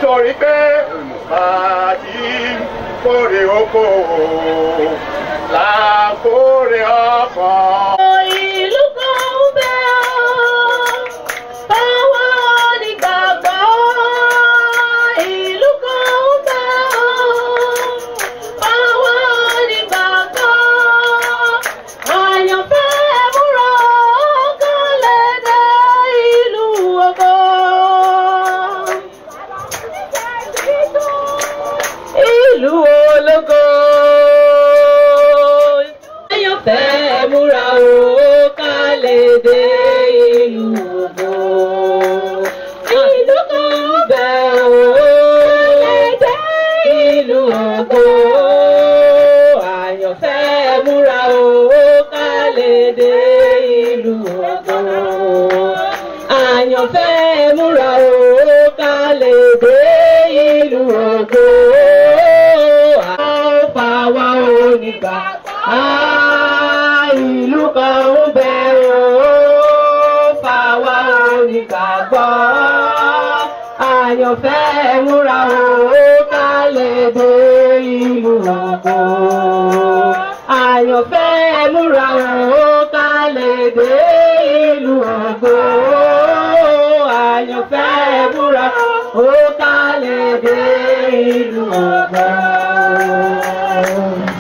torí pé màá yí kórè oko làkórè ọkàn. ìlú kan ń bẹ báwa nígbàgbọ́ ìlú kan ń bẹ báwa nígbàgbọ́ àyànfẹ́ múra kálẹ̀ dé ìlú ògo. ìlú ológo àyànfẹ́ múra kálẹ̀ dé ìlú ògo. ìlú kan ń bẹ kálẹ̀ dé ìlú ògo. àyànfẹ́ múra kálẹ̀ dé ìlú ògo. àyànfẹ́ múra kálẹ̀ dé ìlú ògo. àfàwà onígbà ìlú kan ń bẹ fàwà onígbàgbọ́. àyànfẹ́ múra kálẹ̀ dé ìlú ògo. àyànfẹ́ múra kálẹ̀ dé ìlú ògo. àyànfẹ́ múra kálẹ̀ dé ìlú ògo.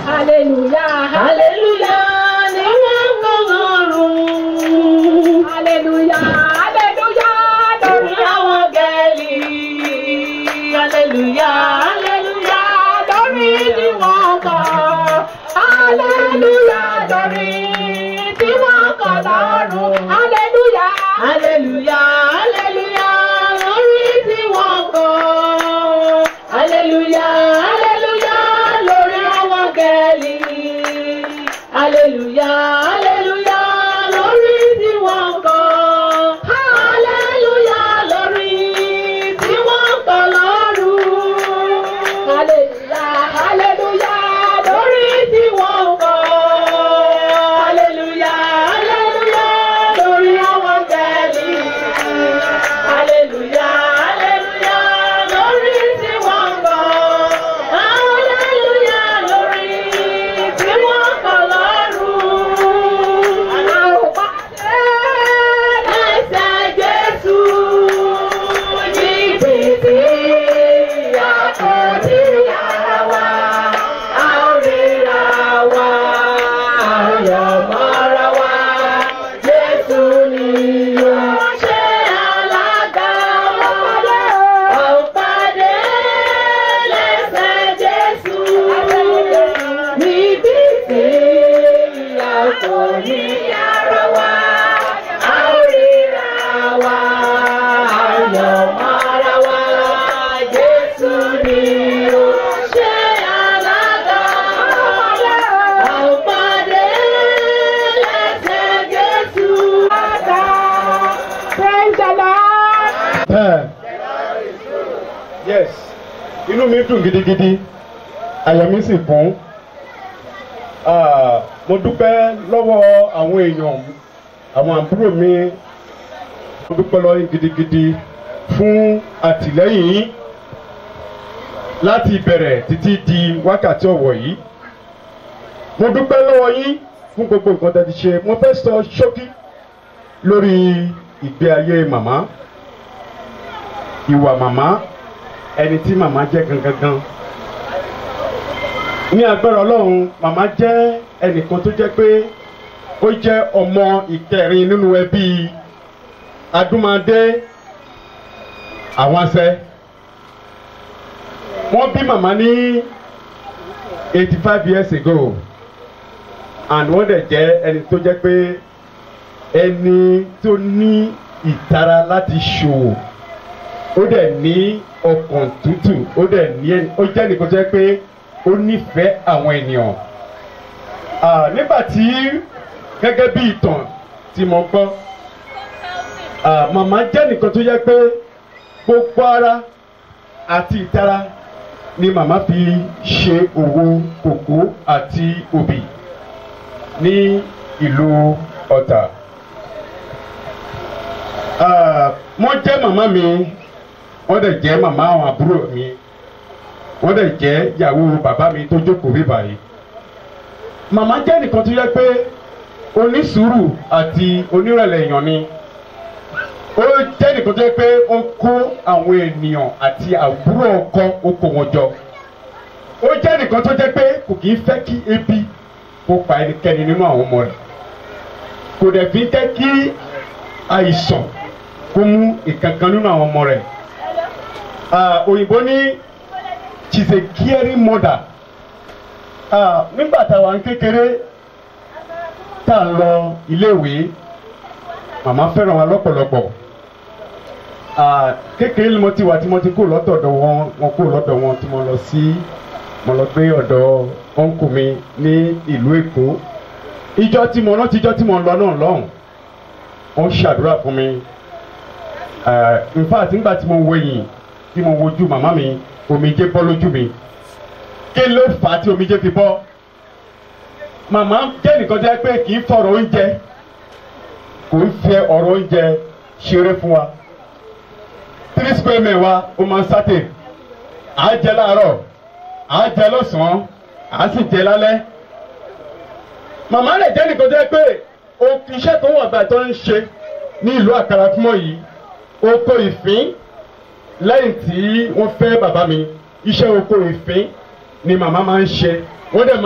Hallelujah, hallelujah, ni wọ́n gbọ́rùn. Hallelujah, hallelujah, lórí àwọn gẹ̀ẹ́lì. Hallelujah, hallelujah, lórí tí wọ́n kọ̀. Hallelujah, lórí tí wọ́n kọ̀ lọ́rùn. Hallelujah, hallelujah. hallelujah, hallelujah, lórí tí wọ́n kọ́. Hallelujah, lórí tí wọ́n kọ́ lọ́rùn. Hallelujah, hallelujah, lórí tí wọ́n kọ́. Hallelujah, hallelujah, lórí àwọn gẹ̀ẹ́lì. Hallelujah, hallelujah, lórí tí wọ́n kọ́. Hallelujah, lórí tí wọ́n kọ́ lọ́rùn. Àwọn pàdé lẹ́sẹ̀ Jésù níbi tí a kò tí ara wa, a ò ríra wa, a ò yọ̀ mọ́ra wa. Jésù ni yóò ṣe alága wa. Àwọn pàdé lẹ́sẹ̀ Jésù níbi tí a kò ní ara wa, a ò ríra wa, a ò yọ̀ mọ́ra wa. Jésù ni yóò ṣe alága wa. Àwọn pàdé lẹ́sẹ̀ Jésù. Praise the Lord. Yes, inú mi dùn gidigidi, àyà mi sì kún. Mo dúpẹ́ lọ́wọ́ àwọn èèyàn, àwọn àbúrò mi. Mo dúpẹ́ lọ́wọ́ yín gidigidi fún àtìlẹ́yìn yín láti ìbẹ̀rẹ̀ títí di wákàtí ọ̀wọ̀ yìí. Mo dúpẹ́ lọ́wọ́ yín fún gbogbo nǹkan tẹ́ ti ṣe. Mo fẹ́ sọ ṣókí lórí ìgbé ayé màmá, ìwà màmá, ẹni tí màmá jẹ́ gangan. Ní agbára Ọlọ́run, màmá jẹ́ ẹnìkan tó jẹ́ pé ó jẹ́ ọmọ ìkẹrin nínú ẹbí Adúmáadé Àwọnsẹ. Wọ́n bí màmá ní 85 years ago, and wọ́n dẹ̀ jẹ́ ẹni tó jẹ́ pé ẹni tó ní ìtara láti ṣòwò, ó dẹ̀ ní ọkàn tútù, ó jẹ́ nìkan tó jẹ́ pé ó nífẹ̀ẹ́ àwọn ènìyàn. Nígbà tí gẹ́gẹ́ bí ìtàn tí mo gbọ́, màmá jẹ́ nìkan tó jẹ́ pé gbogbo ara àti ìtara ni màmá fi ṣe òwò kòkó àti obì ní ìlú Ọ̀tà. Wọ́n jẹ́ màmá mi, wọ́n dẹ̀ jẹ́ màmá àwọn àbúrò mi, wọ́n dẹ̀ jẹ́ ìyàwó bàbá mi tó jókòó bí báyìí. Màmá jẹ́ nìkan tó yẹ pé onísùúrù àti onírẹ̀lẹ̀ èèyàn ni. Ó jẹ́ nìkan tó yẹ pé ó kó àwọn ènìyàn àti àbúrò ọkọ ó kó wọn jọ. Ó jẹ́ nìkan tó jẹ́ pé kò kì í fẹ́ kí ebi kó pa ẹnikẹ́ni nínú àwọn ọmọ rẹ̀. Kò dẹ̀ fi jẹ́ kí àìsàn kó mú ìkankan nínú àwọn ọmọ rẹ̀. Òyìnbó ní she's a caring mother. Nígbà táwa ń kékeré tá à ń lọ iléèwé, màmá fẹ́ràn wa lọ́pọ̀lọpọ̀. Kékeré ni mo ti wà tí mo ti kó lọ́dọ̀ wọn kó lọ́dọ̀ wọn tí mo lọ gbé ọ̀dọ̀ ọ̀nkù mi ní ìlú Èkó. Ìjọ tí mo rántí ìjọ tí mo lọ náà lọ́hùn, wọ́n ṣàdúrà fún mi. In fact, nígbà tí mo wẹ̀yìn tí mo wojú màmá mi, omijé bọ́ lójú mi. Kí ló fà á tí omijé fi bọ́? Màmá jẹ́ nìkan jẹ́ pé kì í fọ̀rọ̀ oúnjẹ, kò ń fẹ́ ọ̀rọ̀ oúnjẹ ṣeré fún wa. 3 square meal wa ó máa ń sátè. À á jẹ láàárọ̀, à á jẹ lọ́sàn-án, à á sì jẹ lálẹ́. Màmá rẹ̀ jẹ́ nìkan jẹ́ pé iṣẹ́ tó wọ̀n bá tó ń ṣe ní ìlú Àkàràkúmọ̀ yìí, oko ìfín. Lẹ́yìn tí wọ́n fẹ́ bàbá mi, iṣẹ́ oko ìfín ni màmá máa ń ṣe. Wọ́n dẹ̀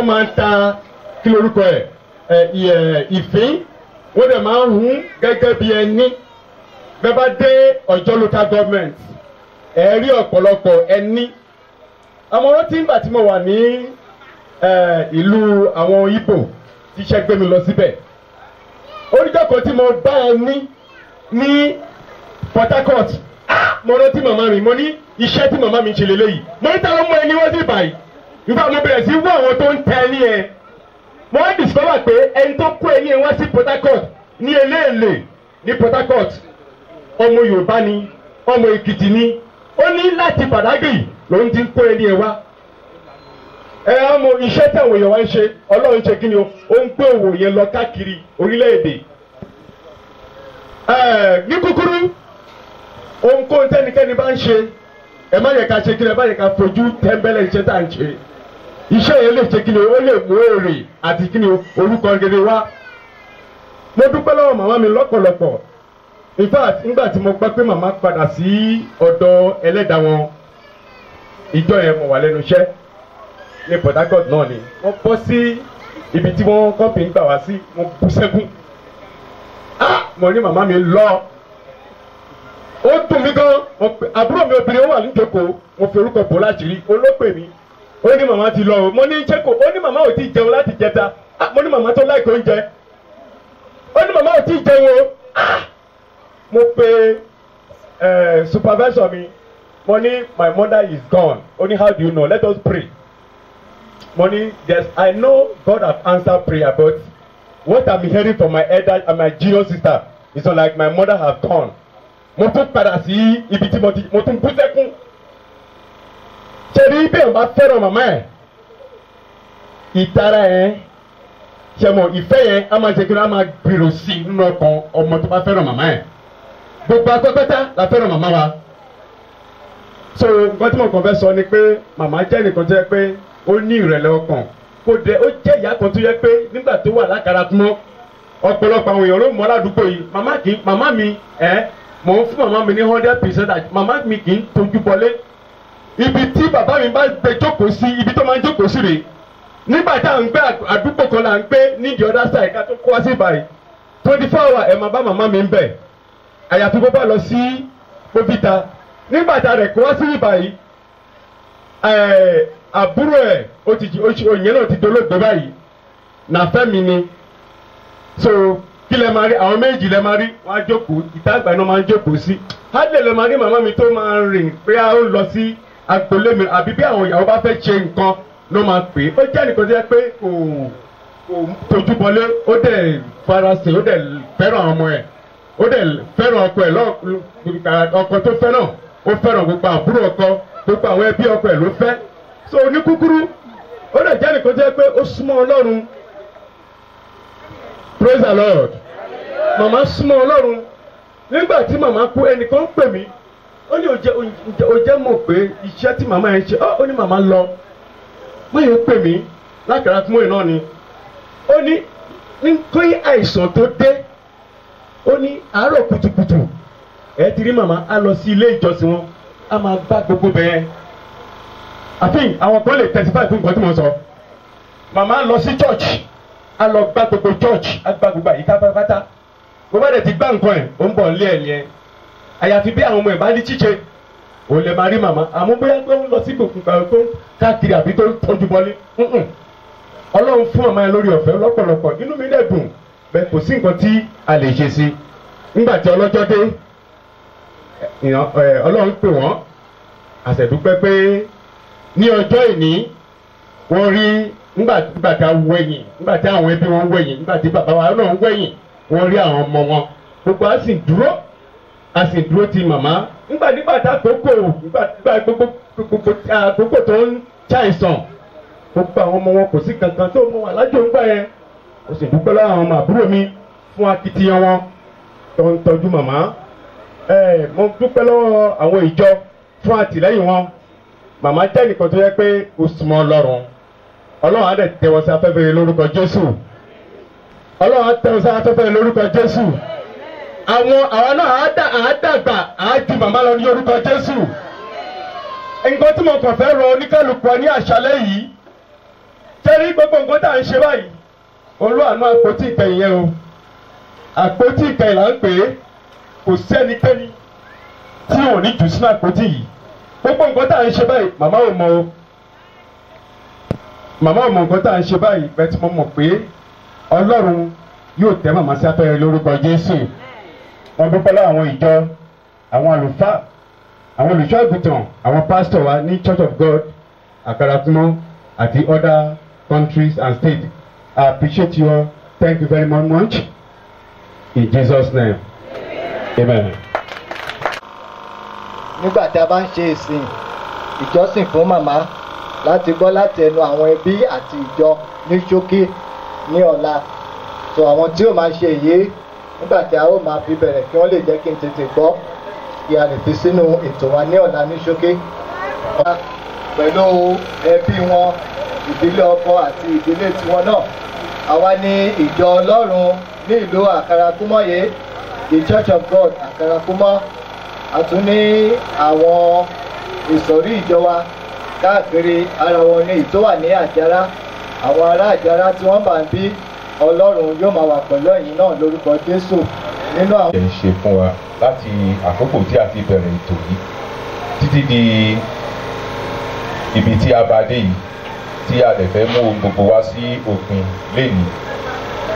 máa ń ta kí lorúkọ ìfín. Wọ́n dẹ̀ máa ń hun gẹ́gẹ́ bí ẹni. Bẹ́ẹ̀ bá dé Ọ̀jọ́ local government, ẹ rí ọ̀pọ̀lọpọ̀ ẹni. Àmọ́ rántí nígbà tí mo wà ní ìlú àwọn Ìgbò tí iṣẹ́ gbé mi lọ síbẹ̀. Oríjọ́ kan tí mo bá ẹni ní Port Harcourt, mo rántí màmá mi, mo ní iṣẹ́ tí màmá mi ń ṣe lélẹ́yìí. Mo ní ta ló mú ẹni wọ́n sí báyìí. nígbà mo bẹ̀rẹ̀ sí wọ àwọn tó ń tẹ ẹni yẹn mo wá discover pé ẹni tó kó ẹni yẹn wá sí Port Harcourt ní eléèlè ní Port Harcourt ọmọ Yorùbá ni ọmọ Èkìtì ni ó ní láti Badagry ló ń ti kó ẹni yẹn wá ọmọ iṣẹ́ tí àwọn èèyàn wá ń ṣe Ọlọ́run ṣe kí ni ó ń gbé òwò yẹn lọ káàkiri orílẹ̀-èdè ní kúkúrú ohunkóhun tẹ́nikẹ́ni bá ń ṣe ẹ má yẹ ká ṣe kí ni ẹ má yẹ ká fojú tẹ́ńbẹ́lẹ́ iṣẹ́ tá à ń ṣe iṣẹ́ yẹn lè ṣe kí ni ó lè mú èrè àti kí ni orúkọ gidi wá mo dúpẹ́ lọ́wọ́ màmá mi lọ́pọ̀lọpọ̀ in fact nígbà tí mo gbọ́ pé màmá padà sí ọ̀dọ̀ ẹlẹ́dàá wọn ìjọ yẹn mo wà lẹ́nu iṣẹ́ ní Port Harcourt náà ni wọ́n bọ́ sí ibi tí wọ́n kọ́pì ń gbà wá sí wọ́n bú sẹ́kún mo ní màmá mi lọ ó dùn mí gan àbúrò mi obìnrin ó wà níjókòó mo fi orúkọ bò láti rí olópè mi ó ní màmá ti lọ o mo ní jẹ́kọ̀ ó ní màmá ò tí ì jẹun láti jẹta mo ní màmá tó láìkó oúnjẹ ó ní màmá ò tí ì jẹun o mo pe supervisor mi mo ní my mother is gone ó ní how do you know let us pray mo ní yes I know God have answered prayer but what I'm hearing from my elder and my junior sister is not like my mother have gone mo tún padà sí ibi tí mo tún bú sẹ́kún ṣe ní bí ẹ̀ bá fẹ́ràn màmá ẹ̀ ìtara ẹ̀ ṣe mọ̀ ìfẹ́ yẹn á máa ṣe kí ló á máa gbèrò sí i nínú ọkàn ọmọ tó bá fẹ́ràn màmá ẹ̀ gbogbo akọ́kọ́tà la fẹ́ràn màmá wa so nǹkan tí mo kàn fẹ́ sọ ni pé màmá jẹ́ nìkan tó yẹ pé ó ní ìrẹ̀lẹ̀ ọkàn kó dẹ ó jẹ́ ìyá kan tó yẹ pé nígbà tó wà lákàrà tó mọ́ ọ̀pọ̀lọpọ̀ àwọn èèyàn ló mọ́ aládùúgbò yìí màmá mi mò ń fún màmá mi ní 100% màmá mi kì í tójú bọlé ibi tí bàbá mi bá gbé jókòó sí ibi tó máa ń jókòó sí rèé nígbà tá à ń gbé àdúgbò kan là ń gbé ní the other side ká tó kó wá sí ìbàyìí 24 hours ẹ̀ máa bá màmá mi ń bẹ̀ àyàfi bó bá lọ sí bóbíta nígbà tá a rẹ̀ kó wá sí ìbàyìí àbúrò ẹ̀ òyìn náà ti dolóògbé báyìí nàfẹ́ mi ni so kí lẹ máa rí àwọn méjì lẹ máa rí wọn á jókòó ìta àgbà náà máa ń jókòó sí hádìlẹ̀ lẹ máa rí màmá mi tó máa rìn pé a ó lọ sí agbolé mi àbí bí àwọn ìyàwó bá fẹ́ ṣe nǹkan ló máa pè é ó jẹ́ nìkan tó yẹ pé kò tójú bọlé ó dẹ̀ farasin ó dẹ̀ fẹ́ràn ọmọ ẹ̀ ó dẹ̀ fẹ́ràn ọkọ ẹ̀ ọkọ tó fẹ́ràn ó fẹ́ràn gbogbo àbúrò ọkọ gbogbo àwọn ẹbí ọkọ ẹ̀ ló fẹ́ so ní kúkúrú ó dẹ̀ jẹ́ nìkan tó yẹ pé ó súnmọ́ Ọlọ́run praise the Lord màmá súnmọ́ Ọlọ́run nígbà tí màmá kú ẹnìkan pè mí ó ní ó jẹ́ mọ̀ pé iṣẹ́ tí màmá yẹn ṣe ó ní màmá lọ wọ́n yẹn pè mí lákàrà tí mo yìí náà ni ó ní kí àìsàn tó dé ó ní àárọ̀ kùtùkùtù ẹ ti rí màmá á lọ sí ilé ìjọsìn wọn á máa gbá gbogbo bẹ́ẹ̀ àfihàn àwọn kan lè testify fún nǹkan tí mo sọ màmá lọ sí church á lọ gbá gbogbo church á gbá gbogbo àyíká pátápátá bó bá dẹ̀ ti gbá nǹkan ẹ̀ ó ń bọ̀ nílé ẹ̀ nìyẹn àyàfi bí àwọn ọmọ ẹ̀ bá ní ṣíṣe òun lè máa rí màmá àmọ́ bóyá pé ó ń lọ sí gbogbo tó káàkiri àbí tó ń tọ́jú bọ́lé Ọlọ́run fún màmá yẹn lórí ọ̀fẹ́ lọ́pọ̀lọpọ̀ inú mi dẹ̀ dùn bẹ́ẹ̀ kò sí nǹkan tí a lè ṣe sí nígbà tí ọlọ́jọ́ dé Ọlọ́run pè wọ́n àṣẹ̀dúpẹ́ pé ní ọjọ́ ìní wọ́n rí nígbà tí a wẹ̀yìn nígbà tí àwọn ẹbí wọn wẹ̀yìn nígbà tí bàbá wa náà wẹ̀yìn wọ́n rí àwọn ọmọ wọn gbogbo a sì dúró ti màmá nígbà tí àkókò àkókò tó ń ṣàìsàn gbogbo àwọn ọmọ wọn kò sí kankan tó mọ wà lájò ń gbà yẹn ó sì dúpẹ́ lọ́wọ́ àwọn ọmọ àbúrò mi fún akitiyan wọn tó ń tọ́jú màmá mo dúpẹ́ lọ́wọ́ àwọn ìjọ fún àtìlẹ́yìn wọn màmá jẹ́ nìkan tó yẹ pé ó súnmọ́ Ọlọ́run á dẹ̀ tẹ́ wọn sí afẹ́fẹ́ lórúkọ Jésù Ọlọ́run á tẹ́ wọn sí afẹ́fẹ́ lórúkọ Jésù àwọn náà á dàgbà á ju màmá lọ ní orúkọ Jésù nǹkan tí mo kàn fẹ́ rọ oníkálukú ní àṣálẹ́ yìí tẹ́rí gbogbo nǹkan tá à ń ṣe báyìí olúwàánú àpótí ìkẹyìn yẹn o àpótí ìkẹyìn là ń pè é kò sẹ́nikẹ́ni tí ò ní jù sínú àpótí yìí gbogbo nǹkan tá à ń ṣe báyìí màmá ò mọ nǹkan tá à ń ṣe báyìí bẹ́ẹ̀ tí mo mọ̀ pé Ọlọ́run yóò tẹ́ màmá sí afẹ́rẹ́ lórúkọ Jésù wọ́n dúpẹ́ lọ́wọ́ àwọn ìjọ àwọn àlùfáà àwọn olùṣọ́ àgùntàn àwọn pásítọ̀ wa ní Church of God Àkàràkúmọ́ at the other countries and states. I appreciate you all. Thank you very much. In Jesus' name. Amen. Nígbà tí a bá ń ṣe ìsìn ìjọsìn fún màmá láti gbọ́ láti ẹnu àwọn ẹbí àti ìjọ ní ṣókí ní ọ̀la. So àwọn tí ó máa ṣe èyí nígbà tí a ó máa fi bẹ̀rẹ̀ kí wọ́n lè jẹ́ kí n tètè gbọ́ kí a lè fi sínú ètò wa ní ọ̀la ní ṣókí. Pẹ̀lú ẹbí wọn, ìdílé ọkọ àti ìdílé tiwọn náà. Àwa ní ìjọ Ọlọ́run ní ìlú Àkàràkúmọ́yé, the Church of God Àkàràkúmọ́. A tún ní àwọn ìsọ̀rí ìjọ wa káàkiri, ara wọn ní ìtó wà ní Àjàrà. Àwọn ará Àjàrà tí wọ́n bá ń bí, Ọlọ́run yóò máa wà pẹ̀lú ẹ̀yin náà lórúkọ Jésù. Nínú àwọn. Ẹ ń ṣe fún wa láti àkókò tí a ti bẹ̀rẹ̀ ètò yìí títí di ibi tí a bá dé yìí tí a lè fẹ́ mú gbogbo wa sí òpin lénìí.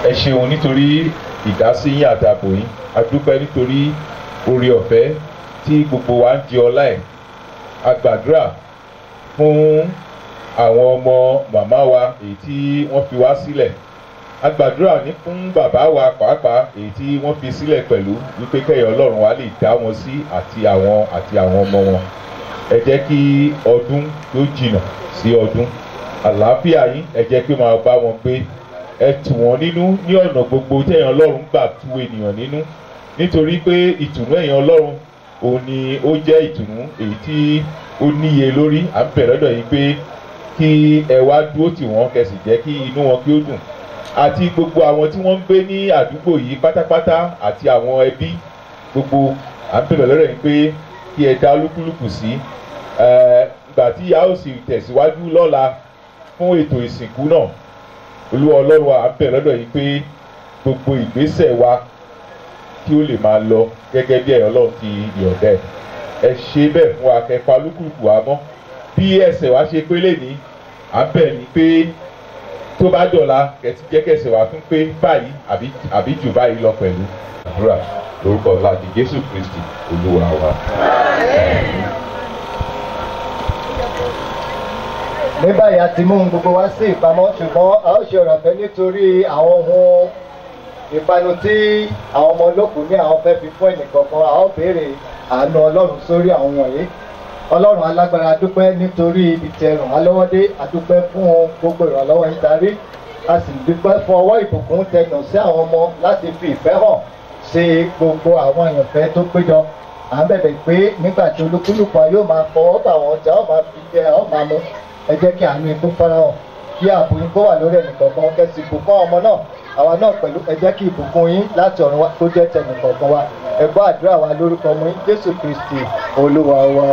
Ẹ ṣeun nítorí ìdásíyìn àtàbò yín. A dúpẹ́ nítorí oore ọ̀fẹ́ tí gbogbo wa ń jẹ ọlá ẹ̀. A gbàdúrà fún àwọn ọmọ màmá wa èyí tí wọ́n fi wá sílẹ̀. A gbàdúrà ní fún bàbá wa pàápàá èyí tí wọ́n fi sílẹ̀ pẹ̀lú wípé kẹ́yìn Ọlọ́run wa lè dá wọn sí àti àwọn ọmọ wọn. Ẹ jẹ́ kí ọdún yóò jìnnà sí ọdún. Àlàáfíà yín ẹ jẹ́ pé máa bá wọn gbé. Ẹ tù wọ́n nínú ní ọ̀nà gbogbo tẹ̀yìn Ọlọ́run gbà tu ènìyàn nínú. Nítorí pé ìtùnú ẹ̀yìn Ọlọ́run òun ni ó jẹ́ ìtùnú èyí tí ó níye lórí. À ń bẹ̀rẹ̀ lọ́dọ̀ yín pé kí ẹ wá dúró tì wọ́n kẹsì jẹ́ kí inú wọn kí ó dùn. Àti gbogbo àwọn tí wọ́n ń gbé ní àdúgbò yìí pátápátá àti àwọn ẹbí gbogbo à ń bẹ̀rẹ̀ lọ́dọ̀ yín pé kí ẹ dá olúkúlùkù sí. Ìgbà tí a ó sì tẹ̀síwájú lọ́la fún ètò ìsìnkú náà, Olúwa Ọlọ́run wa à ń bẹ̀rẹ̀ lọ́dọ̀ yín pé gbogbo ìgbésẹ̀ wa kí ó lè máa lọ gẹ́gẹ́ bí ẹ̀yọ́ Ọlọ́run ti yọ̀ọ̀dẹ̀. Ẹ ṣe bẹ́ẹ̀ fún wa kẹfà olúkúlùkù wa mọ́. Bí ẹsẹ̀ wa ṣe pé lẹ́ni, à ń bẹ̀ ní pé tó bá dọ̀la kẹtí jẹ́ kẹsẹ̀ wa tún pé báyìí àbí jù báyìí lọ pẹ̀lú. Àdúrà lórúkọ ńlá ti Jésù Kristi Olúwa wa. Ní báyìí a ti mú gbogbo wa sí ìpamọ́, ṣùgbọ́n a ó ṣe ọ̀rọ̀ fẹ́ nítorí àwọn ohun ìpanu tí àwọn ọmọ olókùn ní àwọn fẹ́ fi fún ẹnìkọ̀ọ̀kan. A ó béèrè àánú Ọlọ́run sórí àwọn wọ̀nyí. Ọlọ́run alágbára dúpẹ́ nítorí ibi tẹ́ ràn wá lọ́wọ́ dé. A dúpẹ́ fún gbogbo ìrànlọ́wọ́ yín darí. A sì dúpẹ́ fún ọwọ́ ìbùkún tẹ̀yàn sí àwọn ọmọ láti fi ìfẹ́ hàn sí gbogbo àwọn àyànfẹ́ tó péjọ. À ń bẹ̀bẹ̀ pé nígbà tí olúkúlùkù yóò máa fọwọ́ bà wọ́n tí a ó máa fi jẹ a ó máa mú. Ẹ jẹ́ kí àánú ikú farahàn, kí ààbò yín kó wà lórí ẹnìkọ̀ọ̀kan kẹ́sì ìbùkún ọmọ náà. Àwa náà pẹ̀lú ẹ jẹ́ kí ìbùkún yín láti ọ̀run wá kó jẹ́ tẹnìkọ̀ọ̀kan wa. Ẹ gbọ́ àdúrà wa lórúkọ ọmọ yín Jésù Kristi Olúwa wa.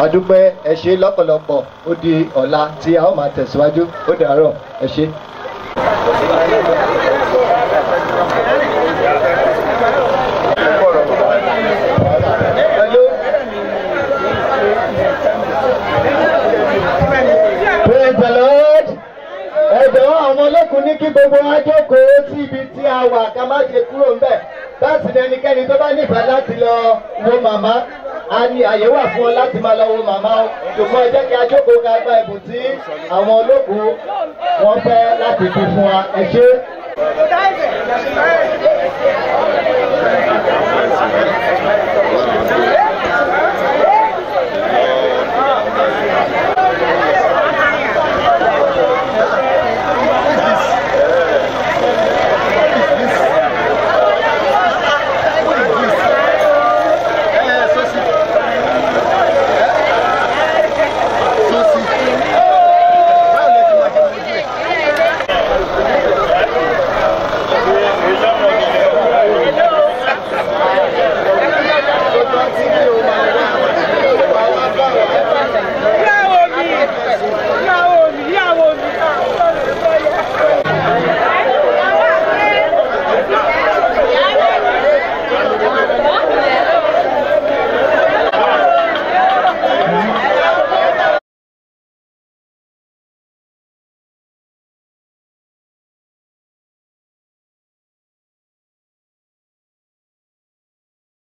A dúpẹ́, ẹ ṣé lọ́pọ̀lọpọ̀. Ó di ọ̀la tí a ó máa tẹ̀síwájú. Ó dàárọ̀, ẹ ṣé. Praise the Lord. Ẹ̀jọ̀ àwọn olókùn ní kí gbogbo wa jókòó sí ibi tí a wà ká má ṣe kúrò ńbẹ̀. Láti ní ẹnikẹ́ni tó bá nífẹ̀ẹ́ láti lọ wo màmá, a ní àyè wà fún ọ láti máa lọ wo màmá o. Ṣùgbọ́n ẹ jẹ́ kí a jókòó ká gba ẹ̀bùn tí àwọn olókùn wọ́n fẹ́ láti fi fún wa. Ẹ ṣé. Thank you.